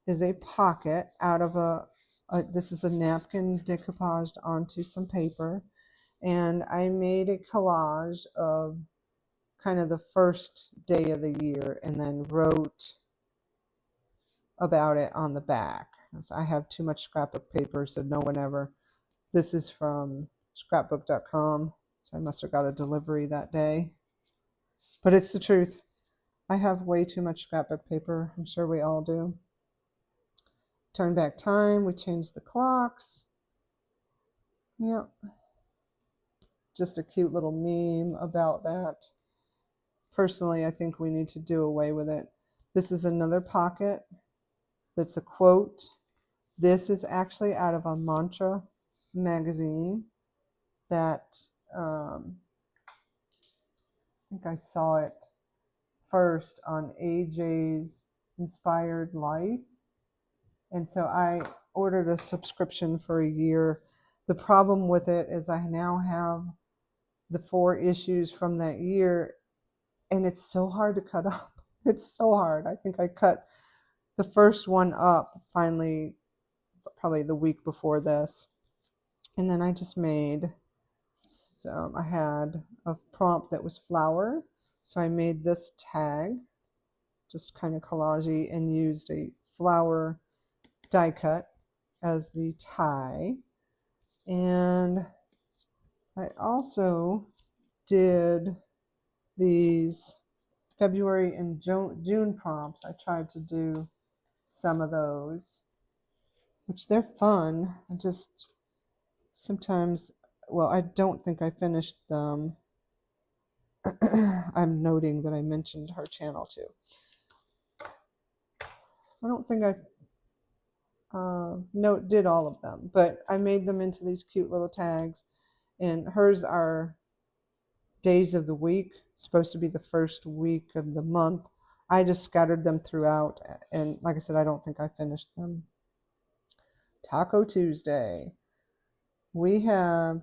is a pocket out of this is a napkin decoupaged onto some paper, and I made a collage of kind of the first day of the year and then wrote about it on the back. So I have too much scrapbook paper, so no one ever. This is from scrapbook.com, so I must have got a delivery that day. But it's the truth. I have way too much scrapbook paper. I'm sure we all do. Turn back time. We changed the clocks. Yep. Just a cute little meme about that. Personally, I think we need to do away with it. This is another pocket that's a quote. This is actually out of a mantra magazine that I think I saw it first on AJ's Inspired Life. And so I ordered a subscription for a year. The problem with it is I now have the 4 issues from that year, and it's so hard to cut up. It's so hard. I think I cut the first one up finally, probably the week before this. And then I just made I had a prompt that was flower. So I made this tag, just kind of collagey, and used a flower die cut as the tie. And I also did these February and June prompts. I tried to do some of those, which they're fun. I just sometimes, well, I don't think I finished them. I'm noting that I mentioned her channel too. I don't think I did all of them, but I made them into these cute little tags, and hers are days of the week. It's supposed to be the first week of the month. I just scattered them throughout, and like I said, I don't think I finished them. Taco Tuesday. We have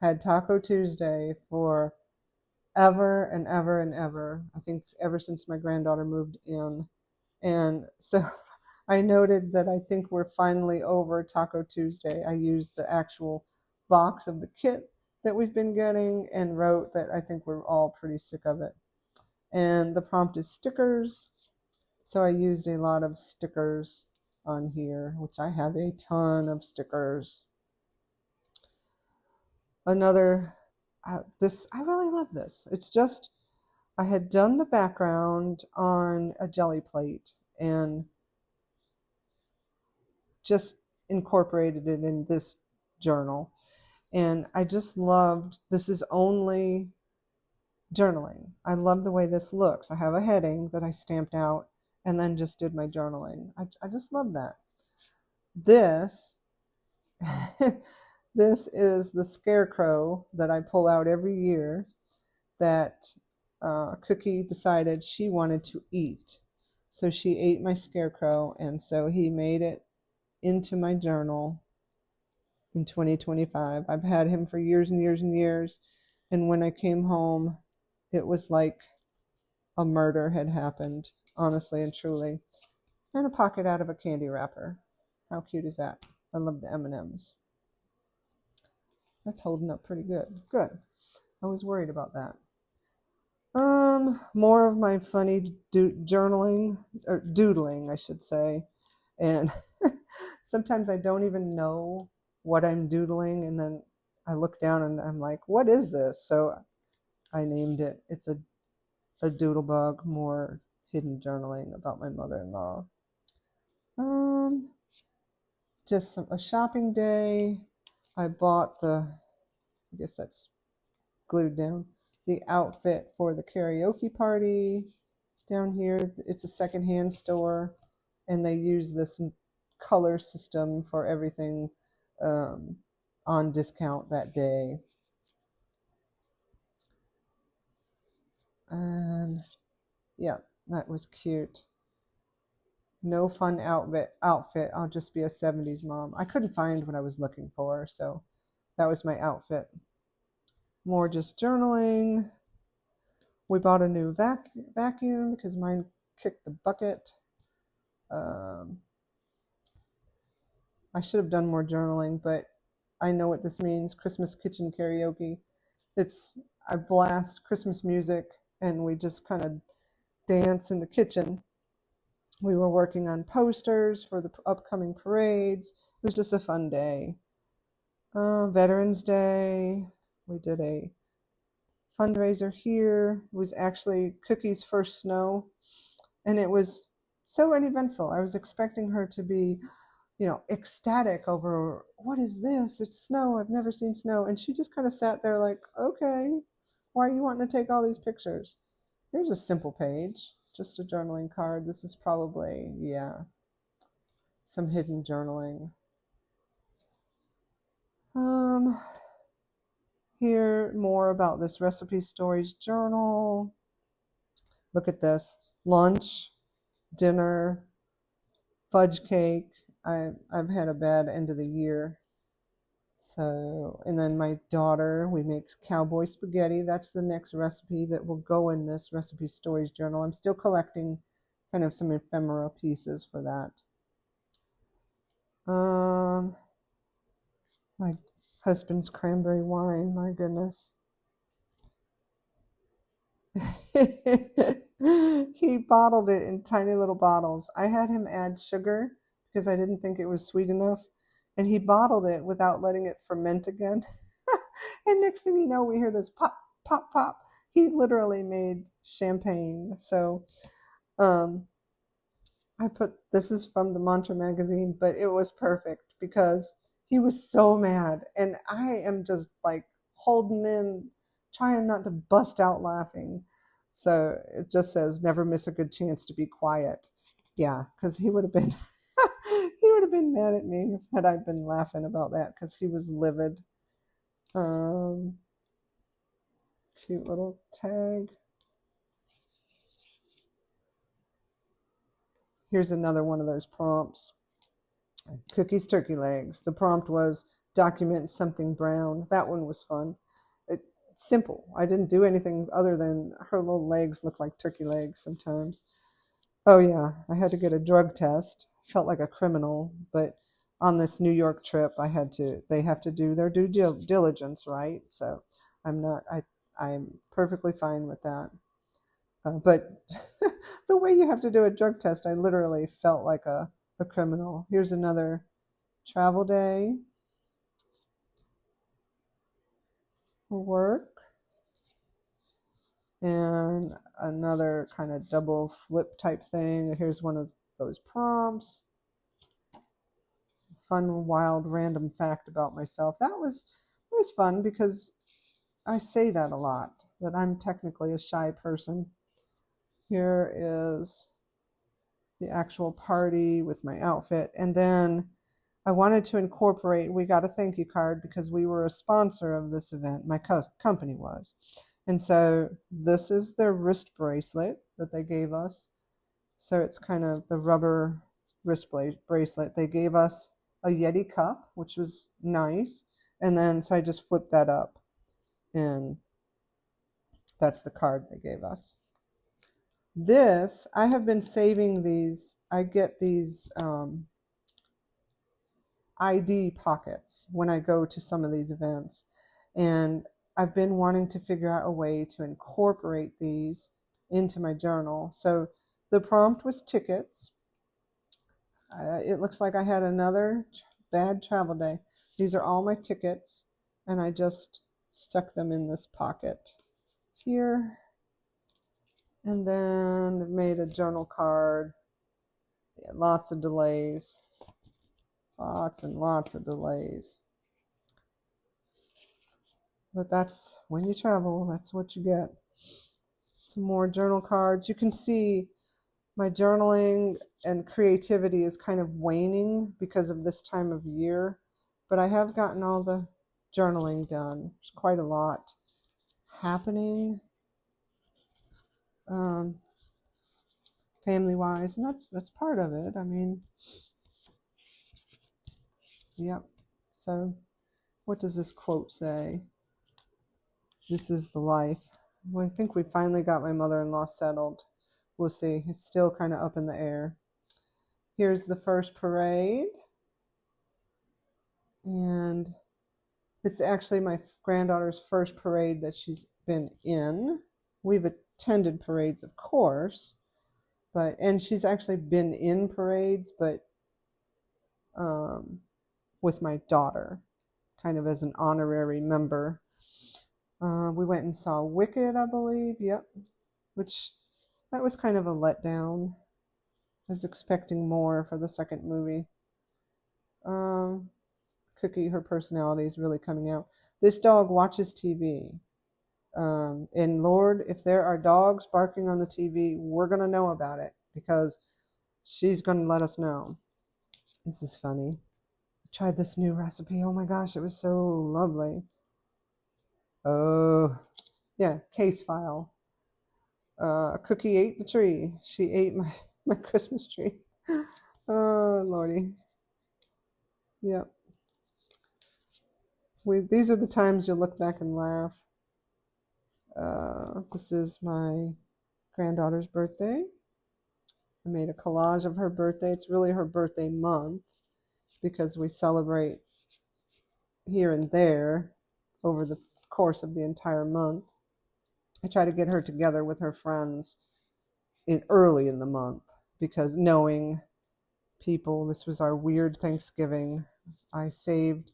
had Taco Tuesday for ever and ever and ever. I think ever since my granddaughter moved in. And so I noted that I think we're finally over Taco Tuesday. I used the actual box of the kit that we've been getting and wrote that I think we're all pretty sick of it. And the prompt is stickers. So I used a lot of stickers on here, which I have a ton of stickers. Another, I really love this. It's just, I had done the background on a jelly plate and just incorporated it in this journal. And I just loved, this is only journaling. I love the way this looks. I have a heading that I stamped out and then just did my journaling. I just love that. This, this is the scarecrow that I pull out every year that Cookie decided she wanted to eat. So she ate my scarecrow, and so he made it into my journal in 2025. I've had him for years and years and years, and when I came home, it was like a murder had happened, honestly and truly. And a pocket out of a candy wrapper. How cute is that? I love the M&Ms. That's holding up pretty good. Good. I was worried about that. More of my funny journaling, or doodling, I should say. And sometimes I don't even know what I'm doodling, and then I look down and I'm like, what is this? So I named it. It's a doodlebug, more hidden journaling about my mother-in-law. Just a shopping day. I bought I guess that's glued down, the outfit for the karaoke party down here. It's a secondhand store, and they use this color system for everything on discount that day. And yeah, that was cute. No fun outfit. I'll just be a 70s mom. I couldn't find what I was looking for, so that was my outfit. More just journaling. We bought a new vacuum because mine kicked the bucket. Um, I should have done more journaling, but I know what this means. Christmas kitchen karaoke. It's I blast Christmas music and we just kind of dance in the kitchen. We were working on posters for the upcoming parades. It was just a fun day. Veterans Day. We did a fundraiser here. It was actually Cookie's first snow, and it was so uneventful. I was expecting her to be, ecstatic over what is this? It's snow. I've never seen snow. And she just kind of sat there like, okay, why are you wanting to take all these pictures? Here's a simple page, just a journaling card. This is probably, yeah, some hidden journaling. Um, Hear more about this recipe stories journal. Look at this. Lunch, dinner, fudge cake. I've had a bad end of the year. So, and then my daughter, we make cowboy spaghetti. That's the next recipe that will go in this recipe stories journal. I'm still collecting kind of some ephemera pieces for that. My husband's cranberry wine, my goodness. He bottled it in tiny little bottles. I had him add sugar because I didn't think it was sweet enough. And he bottled it without letting it ferment again. And next thing you know, we hear this pop, pop, pop. He literally made champagne. So um, I put this is from the Mantra magazine, but it was perfect because he was so mad. And I am just like holding in, trying not to bust out laughing. So it just says, never miss a good chance to be quiet. Yeah, because he would have been he would have been mad at me had I been laughing about that because he was livid. Um, Cute little tag. Here's another one of those prompts. Cookies, turkey legs. The prompt was document something brown. That one was fun. Simple. I didn't do anything other than her little legs look like turkey legs sometimes. Oh yeah, I had to get a drug test. Felt like a criminal, but on this New York trip, they have to do their due diligence, right? So I'm perfectly fine with that. But the way you have to do a drug test, I literally felt like a criminal. Here's another travel day for work. And another kind of double flip type thing. Here's one of those prompts. Fun, wild, random fact about myself. It was fun because I say that a lot, that I'm technically a shy person. Here is the actual party with my outfit. And then I wanted to incorporate, we got a thank you card because we were a sponsor of this event. My company was. And so this is their wrist bracelet that they gave us. So it's kind of the rubber wrist bracelet. They gave us a Yeti cup, which was nice. And then so I just flipped that up and that's the card they gave us. This, I have been saving these. I get these ID pockets when I go to some of these events. And I've been wanting to figure out a way to incorporate these into my journal. So the prompt was tickets. It looks like I had another bad travel day. These are all my tickets, and I just stuck them in this pocket here. And then made a journal card. Yeah, lots of delays. Lots and lots of delays. But that's when you travel, that's what you get. Some more journal cards. You can see my journaling and creativity is kind of waning because of this time of year, but I have gotten all the journaling done. There's quite a lot happening family-wise, and that's part of it. I mean, yep. So what does this quote say? This is the life. Well, I think we finally got my mother-in-law settled. We'll see. It's still kind of up in the air. Here's the first parade. And it's actually my granddaughter's first parade that she's been in. We've attended parades, of course, and she's actually been in parades, but um, with my daughter, kind of as an honorary member. We went and saw Wicked, I believe. Yep, which that was kind of a letdown. I was expecting more for the second movie. Cookie, her personality is really coming out. This dog watches TV. And Lord, if there are dogs barking on the TV, we're going to know about it because she's going to let us know. This is funny. I tried this new recipe. Oh my gosh, it was so lovely. Oh, yeah, case file. Cookie ate the tree. She ate my Christmas tree. Oh, Lordy. Yep. These are the times you'll look back and laugh. This is my granddaughter's birthday. I made a collage of her birthday. It's really her birthday month because we celebrate here and there over the course of the entire month. I try to get her together with her friends early in the month because knowing people, this was our weird Thanksgiving. I saved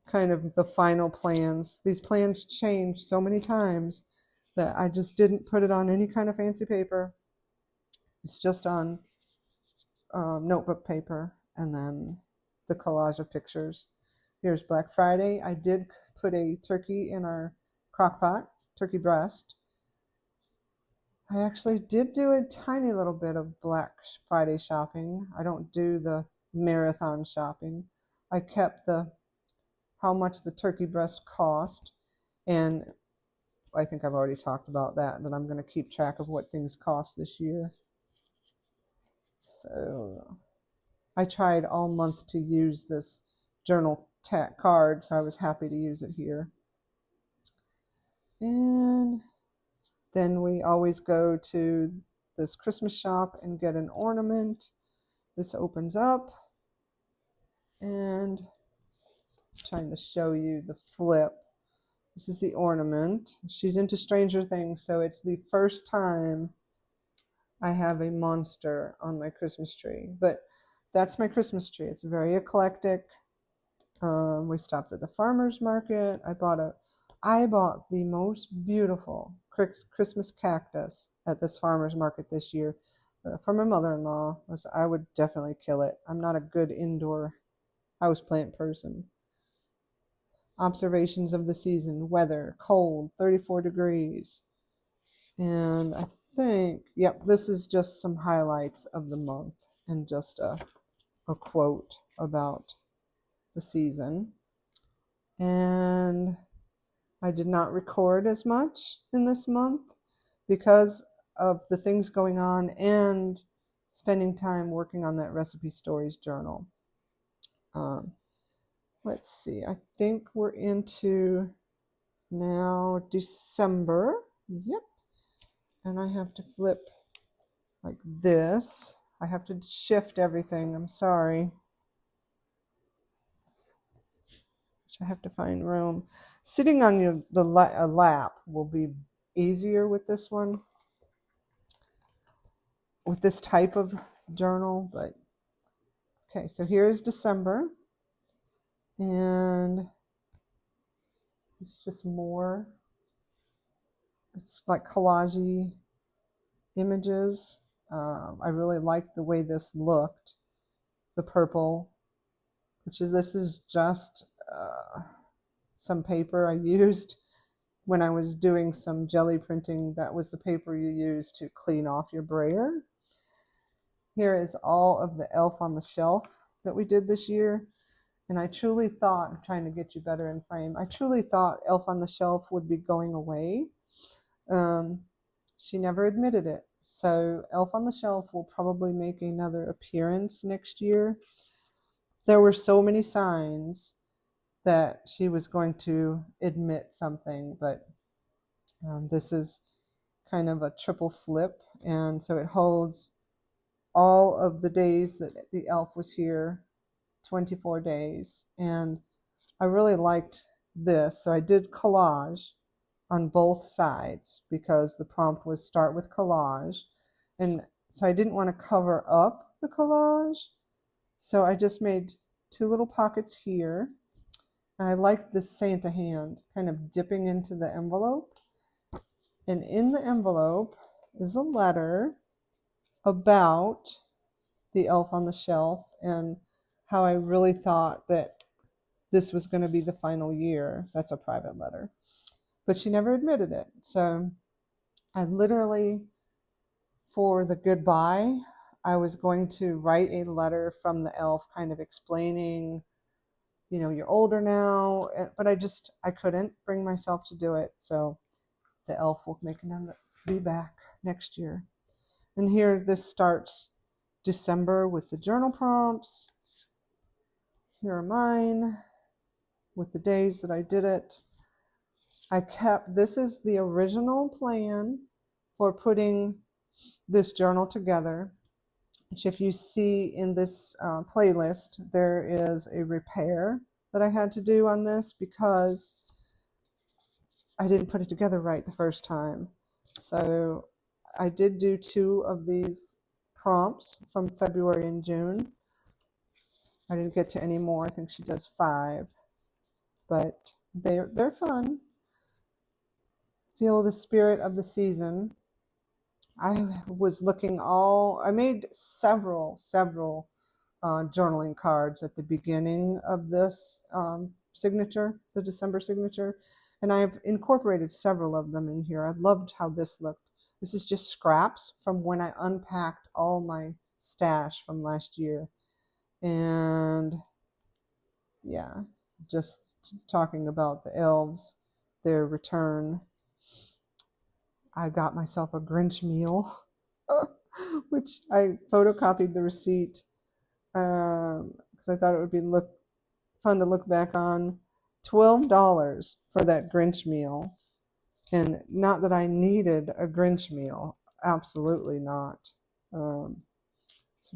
kind of the final plans. These plans changed so many times that I just didn't put it on any kind of fancy paper. It's just on notebook paper and then the collage of pictures. Here's Black Friday. I did put a turkey in our crock pot, turkey breast. I actually did do a tiny little bit of Black Friday shopping. I don't do the marathon shopping. I kept how much the turkey breast cost, and I think I've already talked about that I'm going to keep track of what things cost this year. So I tried all month to use this journal card, so I was happy to use it here. And then we always go to this Christmas shop and get an ornament. This opens up, and I'm trying to show you the flip. This is the ornament. She's into Stranger Things, so it's the first time I have a monster on my Christmas tree. But that's my Christmas tree. It's very eclectic. We stopped at the farmer's market. I bought the most beautiful Christmas cactus at this farmer's market this year for my mother-in-law. I would definitely kill it. I'm not a good indoor houseplant person. Observations of the season, weather, cold, 34 degrees. And I think, yep, this is just some highlights of the month and just a quote about the season. And I did not record as much in this month because of the things going on and spending time working on that recipe stories journal. Let's see, I think we're into now December. Yep. And I have to flip like this. I have to shift everything. I'm sorry. I have to find room. Sitting on a lap will be easier with this one, with this type of journal. But okay, so here's December, and it's just more. It's like collage images. I really liked the way this looked. The purple, this is just some paper I used when I was doing some jelly printing. That was the paper you use to clean off your brayer. Here is all of the Elf on the Shelf that we did this year. And I truly thought, I'm trying to get you better in frame, I truly thought Elf on the Shelf would be going away. She never admitted it. So Elf on the Shelf will probably make another appearance next year. There were so many signs that she was going to admit something, but This is kind of a triple flip, and so it holds all of the days that the elf was here, 24 days. And I really liked this, so I did collage on both sides because the prompt was start with collage. And so I didn't want to cover up the collage, so I just made two little pockets here. And I liked this Santa hand kind of dipping into the envelope. And in the envelope is a letter about the elf on the shelf and how I really thought that this was going to be the final year. That's a private letter. But she never admitted it. So I literally, for the goodbye, I was going to write a letter from the elf kind of explaining, you know, you're older now, but I couldn't bring myself to do it. So the elf will be back next year. And here this starts December with the journal prompts. Here are mine with the days that I did it. This is the original plan for putting this journal together, which if you see in this playlist, there is a repair that I had to do on this because I didn't put it together right the first time. So I did do 2 of these prompts from February and June. I didn't get to any more. I think she does 5, but they're fun. Feel the spirit of the season. I made several journaling cards at the beginning of this signature, the December signature, and I've incorporated several of them in here. I loved how this looked. This is just scraps from when I unpacked all my stash from last year. And yeah, just talking about the elves, their return. I got myself a Grinch meal, which I photocopied the receipt because I thought it would be fun to look back on. $12 for that Grinch meal. And not that I needed a Grinch meal. Absolutely not. So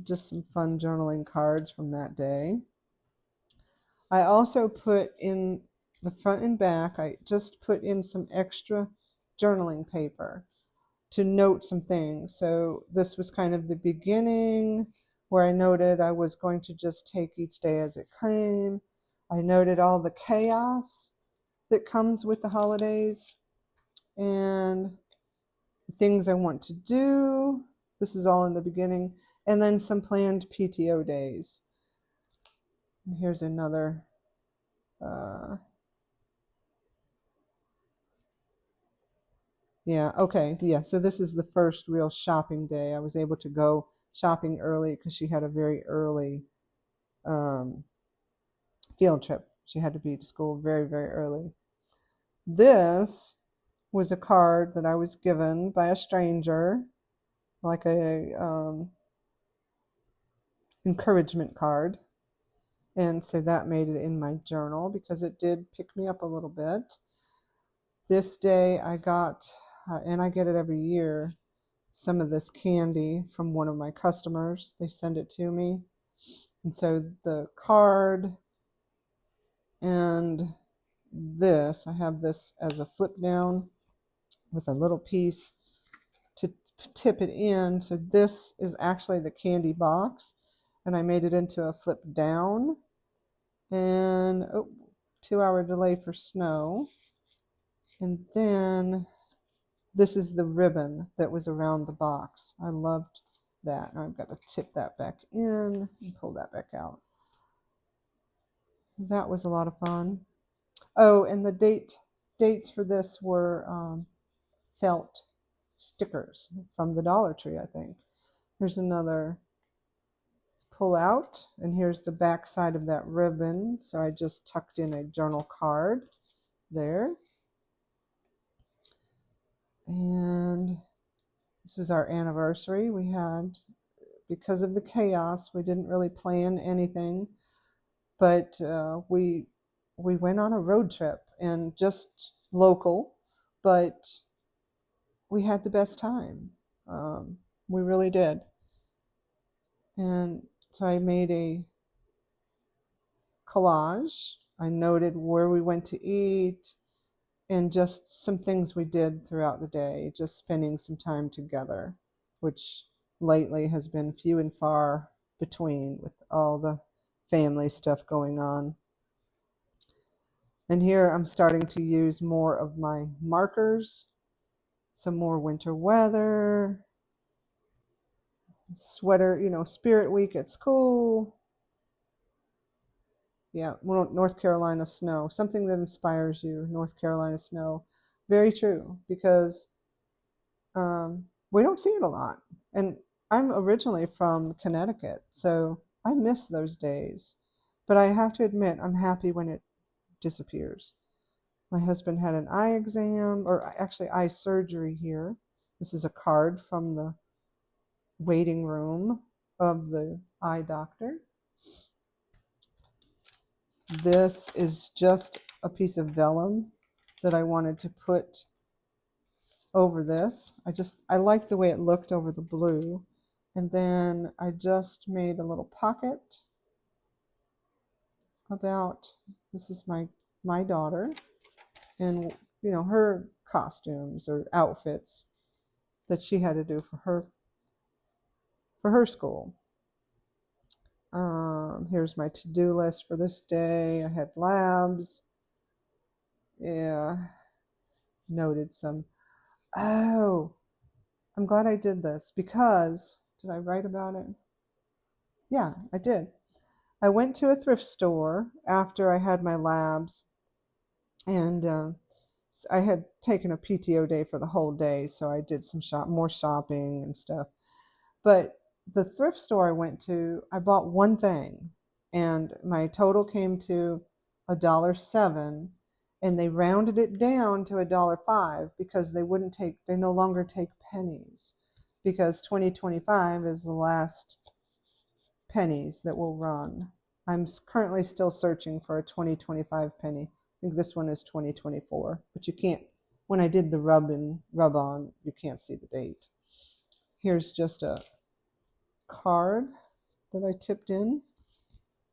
just some fun journaling cards from that day. I also put in the front and back, I just put in some extra journaling paper to note some things. So this was kind of the beginning where I noted I was going to just take each day as it came. I noted all the chaos that comes with the holidays and the things I want to do. This is all in the beginning. And then some planned PTO days. And here's another yeah, okay, yeah, so this is the first real shopping day. I was able to go shopping early because she had a very early field trip. She had to be to school very, very early. This was a card that I was given by a stranger, like a encouragement card. And so that made it in my journal because it did pick me up a little bit. This day I got, and I get it every year, some of this candy from one of my customers. They send it to me. And so the card and this, I have this as a flip down with a little piece to tip it in. So this is actually the candy box, and I made it into a flip down. And 2-hour delay for snow. And then this is the ribbon that was around the box. I loved that. Now I've got to tip that back in and pull that back out. That was a lot of fun. Oh, and the dates for this were felt stickers from the Dollar Tree, I think. Here's another pull out, and here's the back side of that ribbon. So I just tucked in a journal card there. And this was our anniversary. We had, because of the chaos, we didn't really plan anything, but we went on a road trip, and just local, but we had the best time. We really did. And so I made a collage. I noted where we went to eat and just some things we did throughout the day, just spending some time together, which lately has been few and far between with all the family stuff going on. And here I'm starting to use more of my markers, some more winter weather, sweater, Spirit Week at school. Yeah, well, North Carolina snow, something that inspires you, North Carolina snow. Very true, because we don't see it a lot. And I'm originally from Connecticut, so I miss those days. But I have to admit, I'm happy when it disappears. My husband had an eye exam, or actually eye surgery here. This is a card from the waiting room of the eye doctor. This is just a piece of vellum that I wanted to put over this. I liked the way it looked over the blue. And then I just made a little pocket about, this is my daughter, and her costumes or outfits that she had to do for her school. Here's my to-do list for this day. I had labs. Yeah, noted some. Oh, I'm glad I did this because, did I write about it? Yeah, I did. I went to a thrift store after I had my labs, and I had taken a PTO day for the whole day, so I did some more shopping and stuff. But the thrift store I went to, I bought one thing, and my total came to $1.07, and they rounded it down to $1.05 because they no longer take pennies, because 2025 is the last pennies that will run. I'm currently still searching for a 2025 penny. I think this one is 2024, but you can't, when I did the rub on, you can't see the date. Here's just a card that I tipped in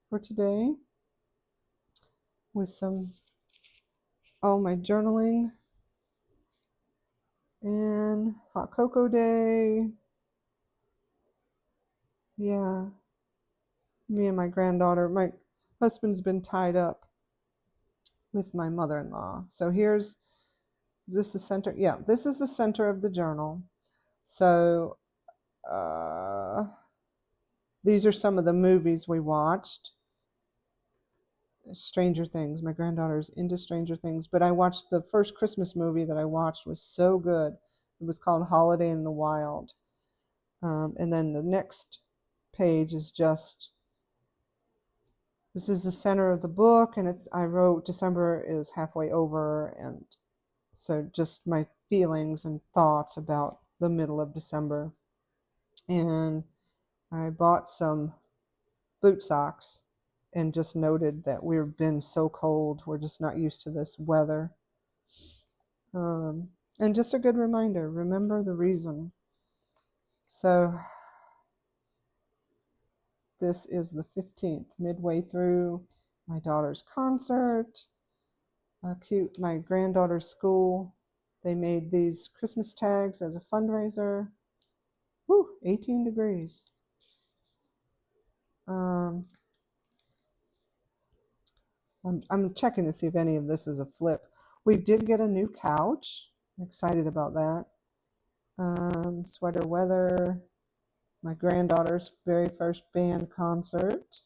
for today with my journaling and hot cocoa day. Yeah, me and my granddaughter. My husband's been tied up with my mother-in-law. So is this the center? Yeah, this is the center of the journal. So these are some of the movies we watched. Stranger Things. My granddaughter's into Stranger Things, but I watched the first Christmas movie that I watched was so good. It was called Holiday in the Wild. And then the next page is this is the center of the book, and I wrote December is halfway over, and so just my feelings and thoughts about the middle of December. And I bought some boot socks and just noted that we've been so cold. We're just not used to this weather. And just a good reminder, remember the reason. So this is the 15th, midway through my daughter's concert. My granddaughter's school, they made these Christmas tags as a fundraiser. Woo, 18 degrees. I'm checking to see if any of this is a flip. We did get a new couch. I'm excited about that. Sweater weather. My granddaughter's very first band concert.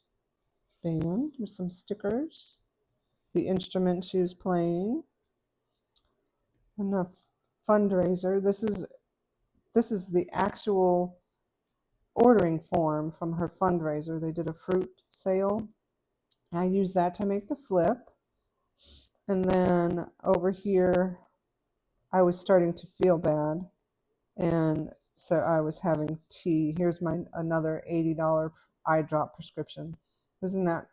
Band with some stickers. The instrument she was playing. And a fundraiser. This is the actual ordering form from her fundraiser. They did a fruit sale. I used that to make the flip. And then over here, I was starting to feel bad. And so I was having tea. Here's another $80 eye drop prescription. Isn't that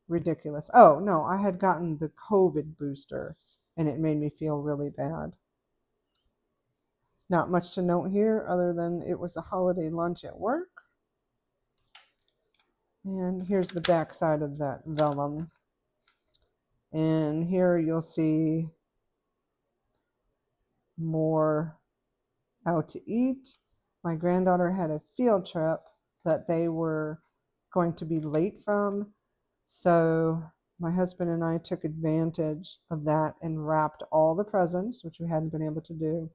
ridiculous? Oh, no, I had gotten the COVID booster, and it made me feel really bad. Not much to note here other than it was a holiday lunch at work. And here's the back side of that vellum. And here you'll see more out to eat. My granddaughter had a field trip that they were going to be late from. So my husband and I took advantage of that and wrapped all the presents, which we hadn't been able to do.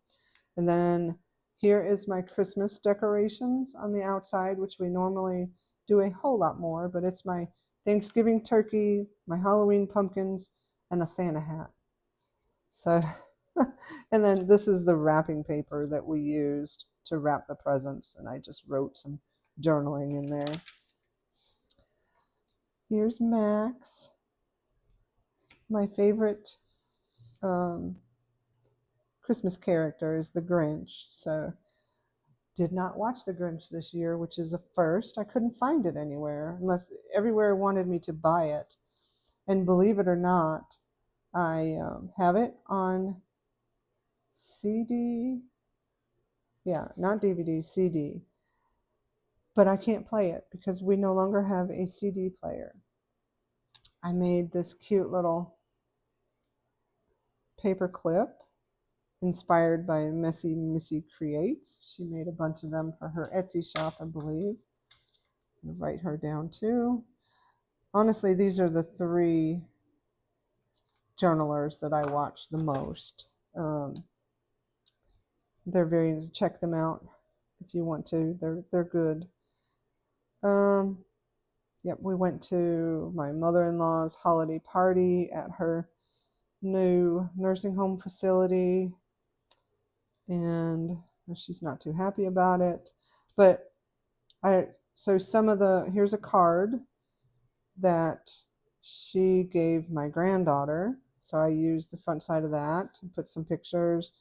And then here is my Christmas decorations on the outside, which we normally do a whole lot more, but it's my Thanksgiving turkey, my Halloween pumpkins, and a Santa hat. So, and then this is the wrapping paper that we used to wrap the presents, and I just wrote some journaling in there. Here's Max, my favorite Christmas character is the Grinch. So did not watch the Grinch this year, which is a first. I couldn't find it anywhere, unless everywhere wanted me to buy it. And believe it or not, I have it on CD. Yeah, not DVD, CD. But I can't play it because we no longer have a CD player. I made this cute little paper clip inspired by Messy Missy Creates. She made a bunch of them for her Etsy shop, I believe. I'll write her down too. Honestly, these are the 3 journalers that I watch the most. They're very, check them out if you want to. They're good. Yep, we went to my mother-in-law's holiday party at her new nursing home facility, and she's not too happy about it. But so some of the, here's a card that she gave my granddaughter. So I used the front side of that and put some pictures.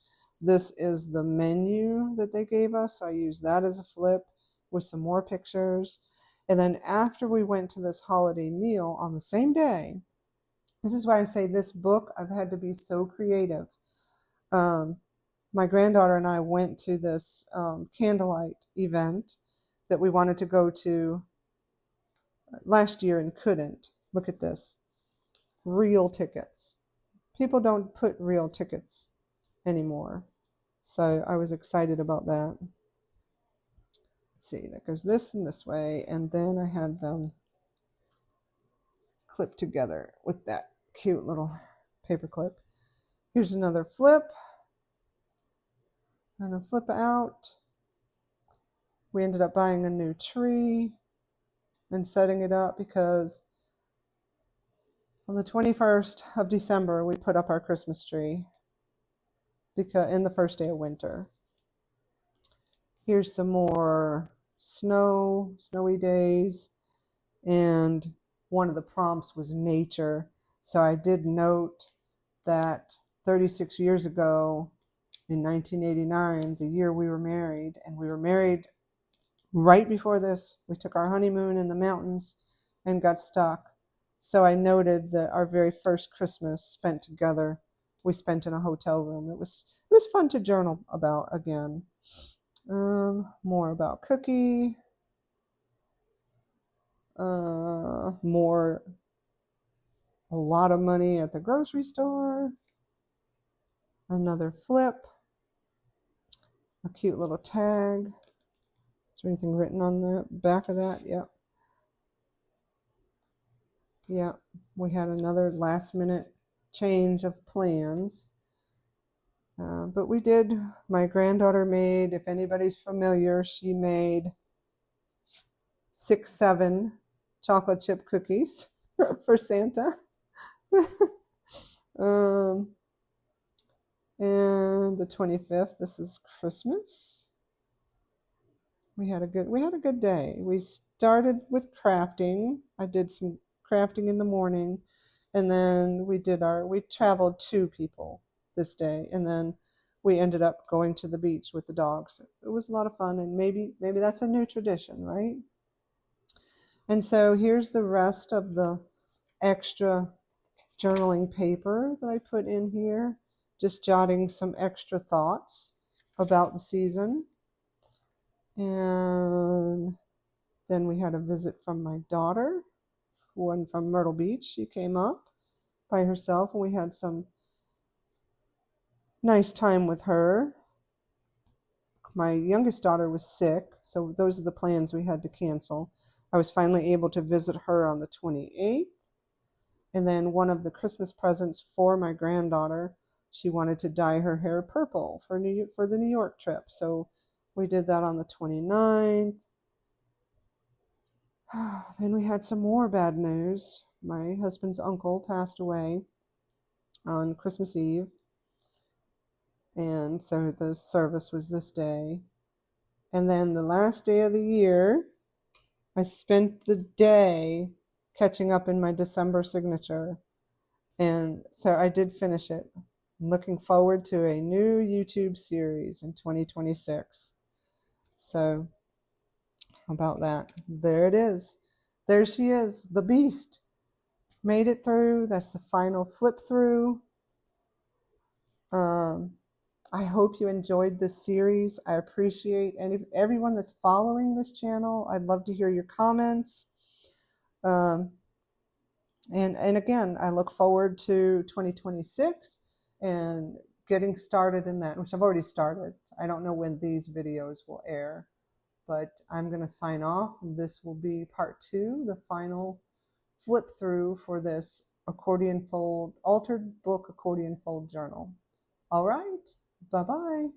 This is the menu that they gave us. So I used that as a flip with some more pictures. And then after we went to this holiday meal on the same day, this is why I say this book, I've had to be so creative. My granddaughter and I went to this candlelight event that we wanted to go to last year and couldn't. Look at this. Real tickets. People don't put real tickets anymore. So I was excited about that. Let's see, that goes this and this way. And then I had them clipped together with that cute little paper clip. Here's another flip. And a flip out. We ended up buying a new tree and setting it up because on the 21st of December, we put up our Christmas tree because in the first day of winter. Here's some more snowy days. And one of the prompts was nature. So I did note that 36 years ago, in 1989, the year we were married, and we were married right before this, we took our honeymoon in the mountains and got stuck. So I noted that our very first Christmas spent together, we spent in a hotel room. It was fun to journal about again. More about Cookie. More, a lot of money at the grocery store. Another flip. A cute little tag. Is there anything written on the back of that? Yep. Yeah, we had another last minute change of plans. But we did, my granddaughter made, if anybody's familiar, she made 6-7 chocolate chip cookies for Santa. And the 25th, this is Christmas. We had a good day. We started with crafting. I did some crafting in the morning, and then we traveled 2 people this day, and then we ended up going to the beach with the dogs. It was a lot of fun, and maybe that's a new tradition, right? And so here's the rest of the extra journaling paper that I put in here, just jotting some extra thoughts about the season. And then we had a visit from my daughter, one from Myrtle Beach. She came up by herself, and we had some nice time with her. My youngest daughter was sick, so those are the plans we had to cancel. I was finally able to visit her on the 28th. And then one of the Christmas presents for my granddaughter, she wanted to dye her hair purple for the New York trip. So we did that on the 29th. Then we had some more bad news. My husband's uncle passed away on Christmas Eve. And so the service was this day. And then the last day of the year, I spent the day catching up in my December signature. And so I did finish it. I'm looking forward to a new YouTube series in 2026. So, how about that? There it is. There she is, the beast. Made it through. That's the final flip through. I hope you enjoyed this series. I appreciate everyone that's following this channel. I'd love to hear your comments. And again, I look forward to 2026 and getting started in that, which I've already started. I don't know when these videos will air, but I'm going to sign off. This will be part 2, the final flip through for this accordion fold, altered book accordion fold journal. All right, bye-bye.